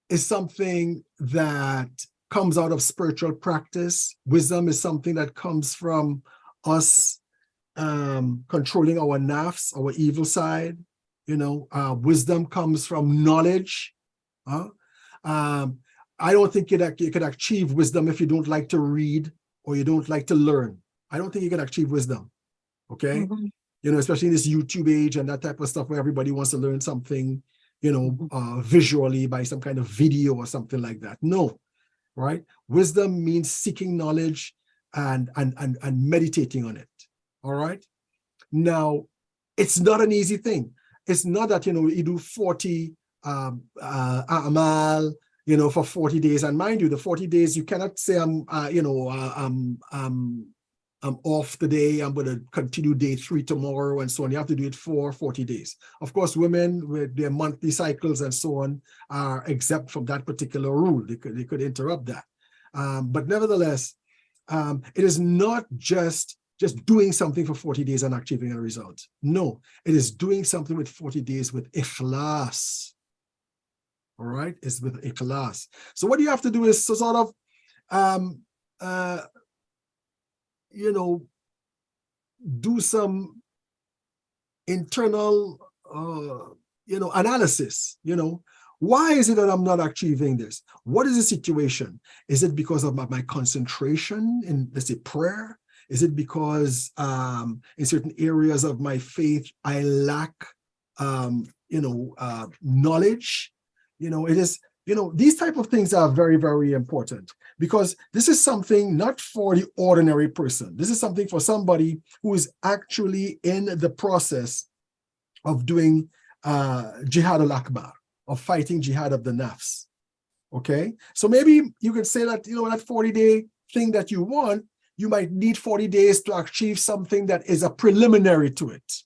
is something that comes out of spiritual practice. Wisdom is something that comes from us controlling our nafs, our evil side. You know, wisdom comes from knowledge. I don't think you could achieve wisdom if you don't like to read or you don't like to learn. I don't think you can achieve wisdom. Okay? You know, especially in this YouTube age and that type of stuff where everybody wants to learn something, you know, visually by some kind of video or something like that. No, right? Wisdom means seeking knowledge and meditating on it. All right? Now, it's not an easy thing. It's not that, you know, you do 40 a'mal, you know, for 40 days. And mind you, the 40 days, you cannot say, I'm off today, I'm going to continue day 3 tomorrow and so on. You have to do it for 40 days. Of course, women with their monthly cycles and so on are exempt from that particular rule. They could interrupt that. But nevertheless, it is not just doing something for 40 days and achieving a result. No, it is doing something with 40 days with ikhlas. All right, it's with ikhlas. So what you have to do is to sort of, you know, do some internal, you know, analysis. You know, why is it that I'm not achieving this? What is the situation? Is it because of my concentration in, let's say, prayer? Is it because in certain areas of my faith I lack, you know, knowledge? You know, it is. You know, these type of things are very, very important because this is something not for the ordinary person. This is something for somebody who is actually in the process of doing jihad al-akbar, of fighting jihad of the nafs. Okay? So maybe you could say that, you know, that 40-day thing that you want, you might need 40 days to achieve something that is a preliminary to it.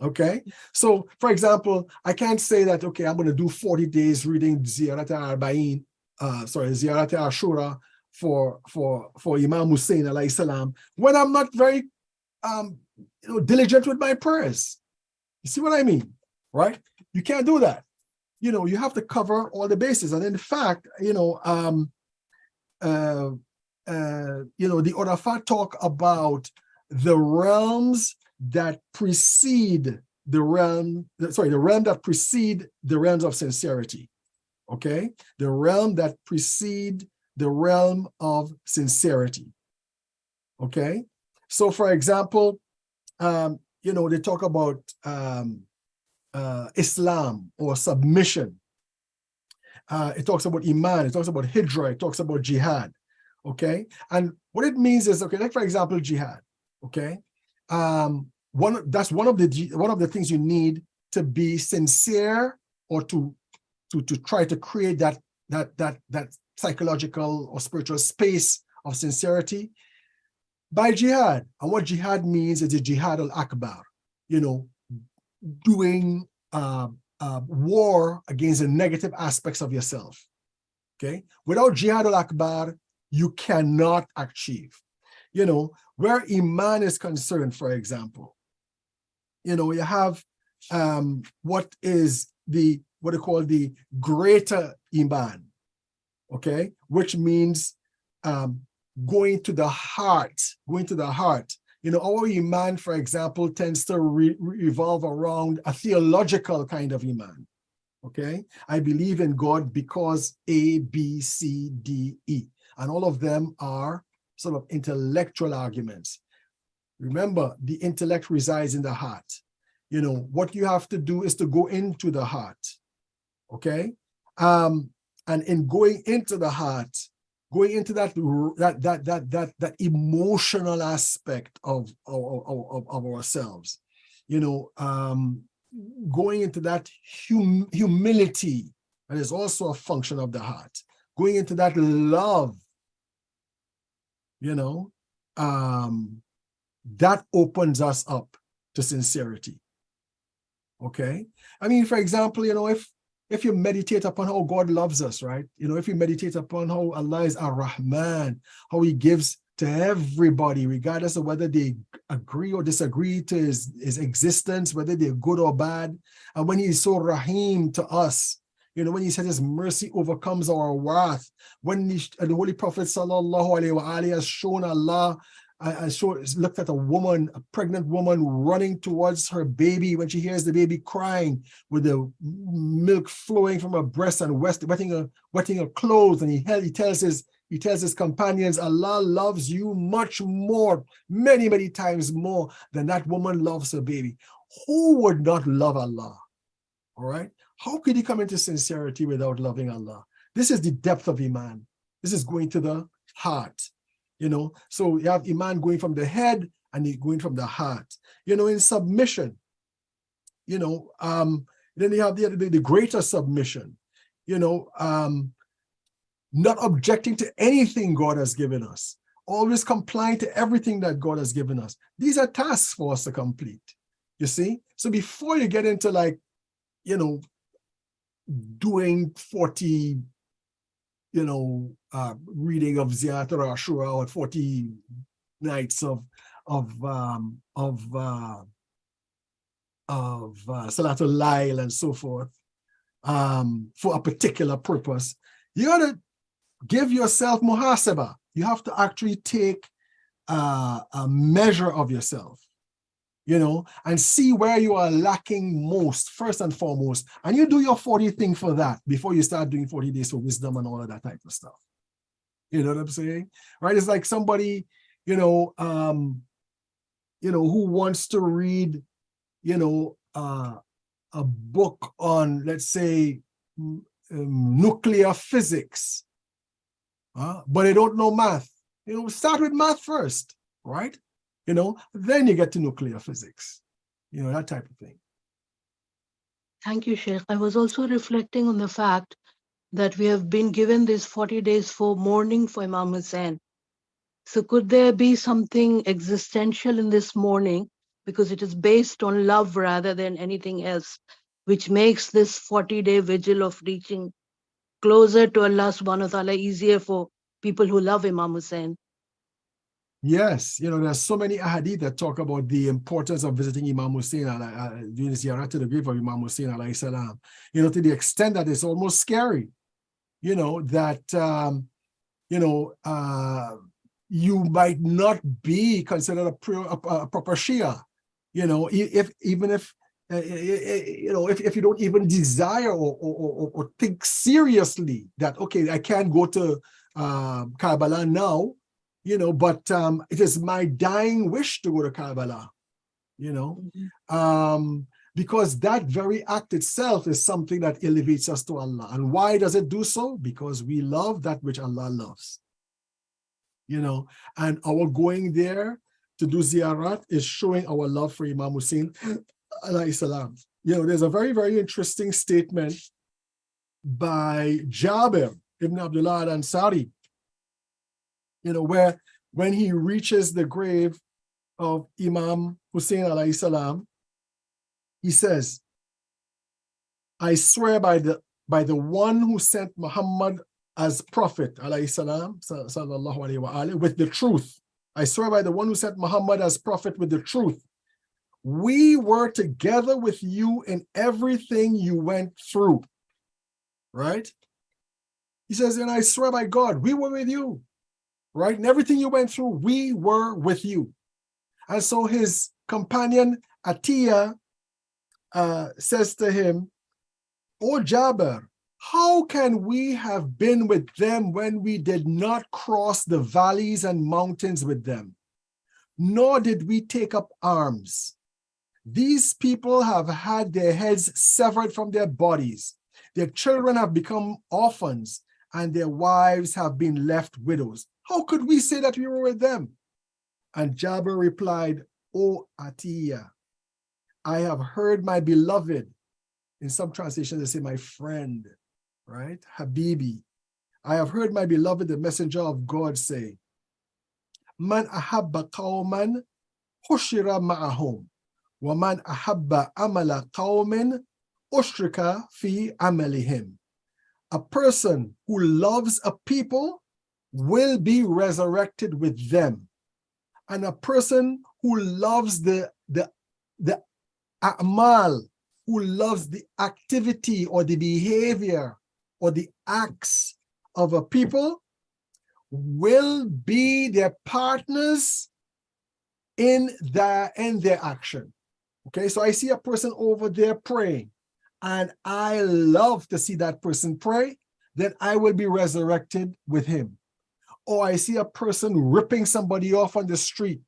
Okay, so for example, I can't say that, okay, I'm going to do 40 days reading Ziyarat اربعین, Ziyarat Ashura for Imam Hussein alayhi salam when I'm not very you know, diligent with my prayers. You see what I mean, right? You can't do that. You know, you have to cover all the bases. And in fact, you know, you know, the Urafat talk about the realms that precede the realm that precede the realms of sincerity. Okay? The realm that precede the realm of sincerity. Okay? So for example, they talk about Islam or submission. It talks about Iman, it talks about Hijrah, it talks about Jihad. Okay? And what it means is, okay, like for example, Jihad. Okay? That's one of the things you need to be sincere, or to try to create that psychological or spiritual space of sincerity by jihad. And what jihad means is the jihad al-akbar, doing war against the negative aspects of yourself. Okay? Without jihad al-akbar, you cannot achieve. Where Iman is concerned, for example, you have what they call the greater Iman, okay, which means going to the heart. Our Iman, for example, tends to revolve around a theological kind of Iman, okay? I believe in God because A, B, C, D, E, and all of them are sort of intellectual arguments. Remember, the intellect resides in the heart. What you have to do is to go into the heart, okay? And in going into the heart, going into that emotional aspect of ourselves, going into that humility, that is also a function of the heart, going into that love, that opens us up to sincerity. Okay? I mean, for example, if you meditate upon how God loves us, right? If you meditate upon how Allah is Ar-Rahman, how He gives to everybody, regardless of whether they agree or disagree to his existence, whether they're good or bad, and when He is so Rahim to us, when He says His mercy overcomes our wrath, when the Holy Prophet sallallahu alaihi wasallam has shown Allah, looked at a pregnant woman running towards her baby when she hears the baby crying with the milk flowing from her breast and wetting her clothes, and he tells his companions, Allah loves you much more, many, many times more than that woman loves her baby. Who would not love Allah? All right? How could he come into sincerity without loving Allah? This is the depth of Iman. This is going to the heart. So you have Iman going from the head and going from the heart. In submission, then you have the greater submission, not objecting to anything God has given us, always complying to everything that God has given us. These are tasks for us to complete, you see? So before you get into doing 40, reading of Ziyat or Ashura or 40 nights of Salatul Layl and so forth, for a particular purpose, you got to give yourself muhasaba. You have to actually take a measure of yourself, and see where you are lacking most, first and foremost. And you do your 40 thing for that before you start doing 40 days for wisdom and all of that type of stuff. You know what I'm saying? Right? It's like somebody, who wants to read, a book on, let's say, nuclear physics, but they don't know math. Start with math first, right? Then you get to nuclear physics, that type of thing. Thank you, Sheikh. I was also reflecting on the fact that we have been given these 40 days for mourning for Imam Hussain. So could there be something existential in this mourning, because it is based on love rather than anything else, which makes this 40-day vigil of reaching closer to Allah subhanahu wa ta'ala easier for people who love Imam Hussain? Yes, there's so many ahadith that talk about the importance of visiting Imam Hussain, doing ziyarah to the grave of Imam Hussain alayhi salam, to the extent that it's almost scary, that, you might not be considered a proper Shia, even if if you don't even desire or think seriously that, okay, I can't go to Karbala now, but it is my dying wish to go to Karbala, because that very act itself is something that elevates us to Allah. And why does it do so? Because we love that which Allah loves, and our going there to do ziyarat is showing our love for Imam Hussein alayhi salam. There's a very, very interesting statement by Jabir ibn Abdullah al-Ansari, where when he reaches the grave of Imam Hussein alayhi salam, he says, I swear by the one who sent Muhammad as prophet alayhi salam, sallallahu alayhi wa alayhi, with the truth. I swear by the one who sent Muhammad as prophet with the truth. We were together with you in everything you went through. Right? He says, and I swear by God, we were with you. Right? And everything you went through, we were with you. And so his companion Atiyah says to him, O Jabir, how can we have been with them when we did not cross the valleys and mountains with them, nor did we take up arms? These people have had their heads severed from their bodies. Their children have become orphans, and their wives have been left widows. How could we say that we were with them? And Jabir replied, O Atiyah, I have heard my beloved, in some translations they say my friend, right? Habibi. I have heard my beloved, the messenger of God, say, Man ahabba qawman hushira ma'ahum, wa man ahabba amala qawmin ushrika fi amalihim. A person who loves a people will be resurrected with them. And a person who loves the a'mal, who loves the activity or the behavior or the acts of a people, will be their partners in their action. Okay, so I see a person over there praying, and I love to see that person pray, then I will be resurrected with him. Or I see a person ripping somebody off on the street,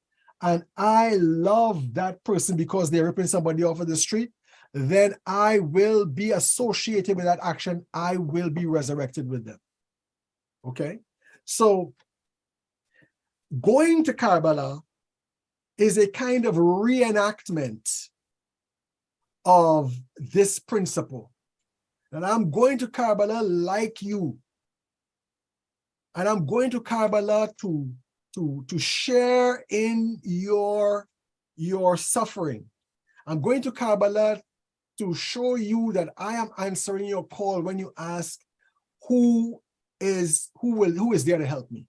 and I love that person because they're ripping somebody off on the street, then I will be associated with that action. I will be resurrected with them. Okay? So going to Karbala is a kind of reenactment of this principle. And I'm going to Karbala like you. And I'm going to Karbala to share in your suffering. I'm going to Karbala to show you that I am answering your call when you ask who is there to help me.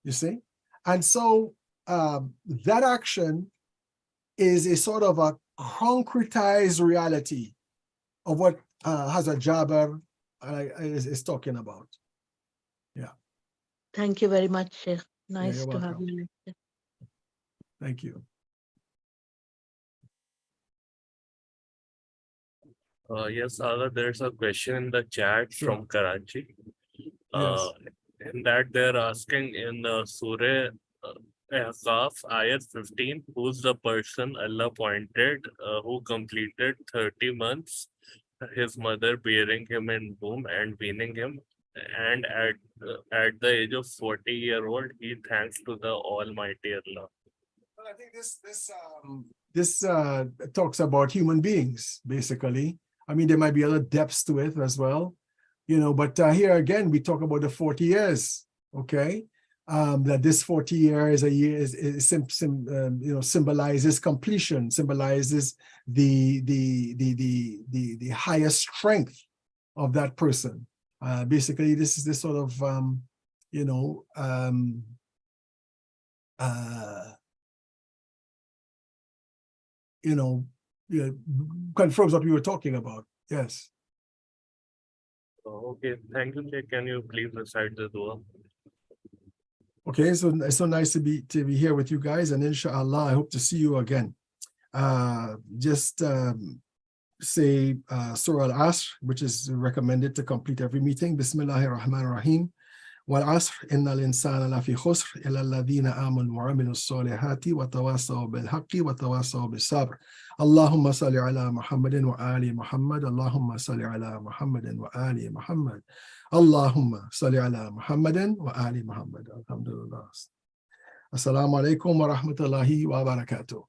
You see? And so that action is a sort of a concretized reality of what Hazrat Jabir is talking about. Yeah. Thank you very much, Sheikh. Nice you're to have welcome. you. Thank you. Yes, Aga, there's a question in the chat Sure. from Karachi. Yes. In that they're asking in Surah Ahqaf, ayat 15, who's the person Allah appointed who completed 30 months, his mother bearing him in womb and weaning him, and at the age of 40-year-old, he thanks to the Almighty Allah. Well, I think this talks about human beings, basically. I mean, there might be other depths to it as well, but here again, we talk about the 40 years, okay? That this 40 years a year symbolizes completion, symbolizes the highest strength of that person. Basically, this is this sort of, confirms what we were talking about. Yes. Okay, thank you, Sheikh. Can you please recite the dua? Okay, so it's so nice to be here with you guys, and inshallah, I hope to see you again. just say Surah Al-Asr, which is recommended to complete every meeting. Bismillahir Rahmanir Rahim. والعصر إن الإنسان لفي خسر إلا الذين آمنوا وعملوا الصالحات وتواصوا بالحق وتواصوا بالصبر. اللهم صل على محمد وآل محمد. اللهم صل على محمد وآل محمد. اللهم صل على محمد وآل محمد. الحمد لله. السلام عليكم ورحمة الله وبركاته.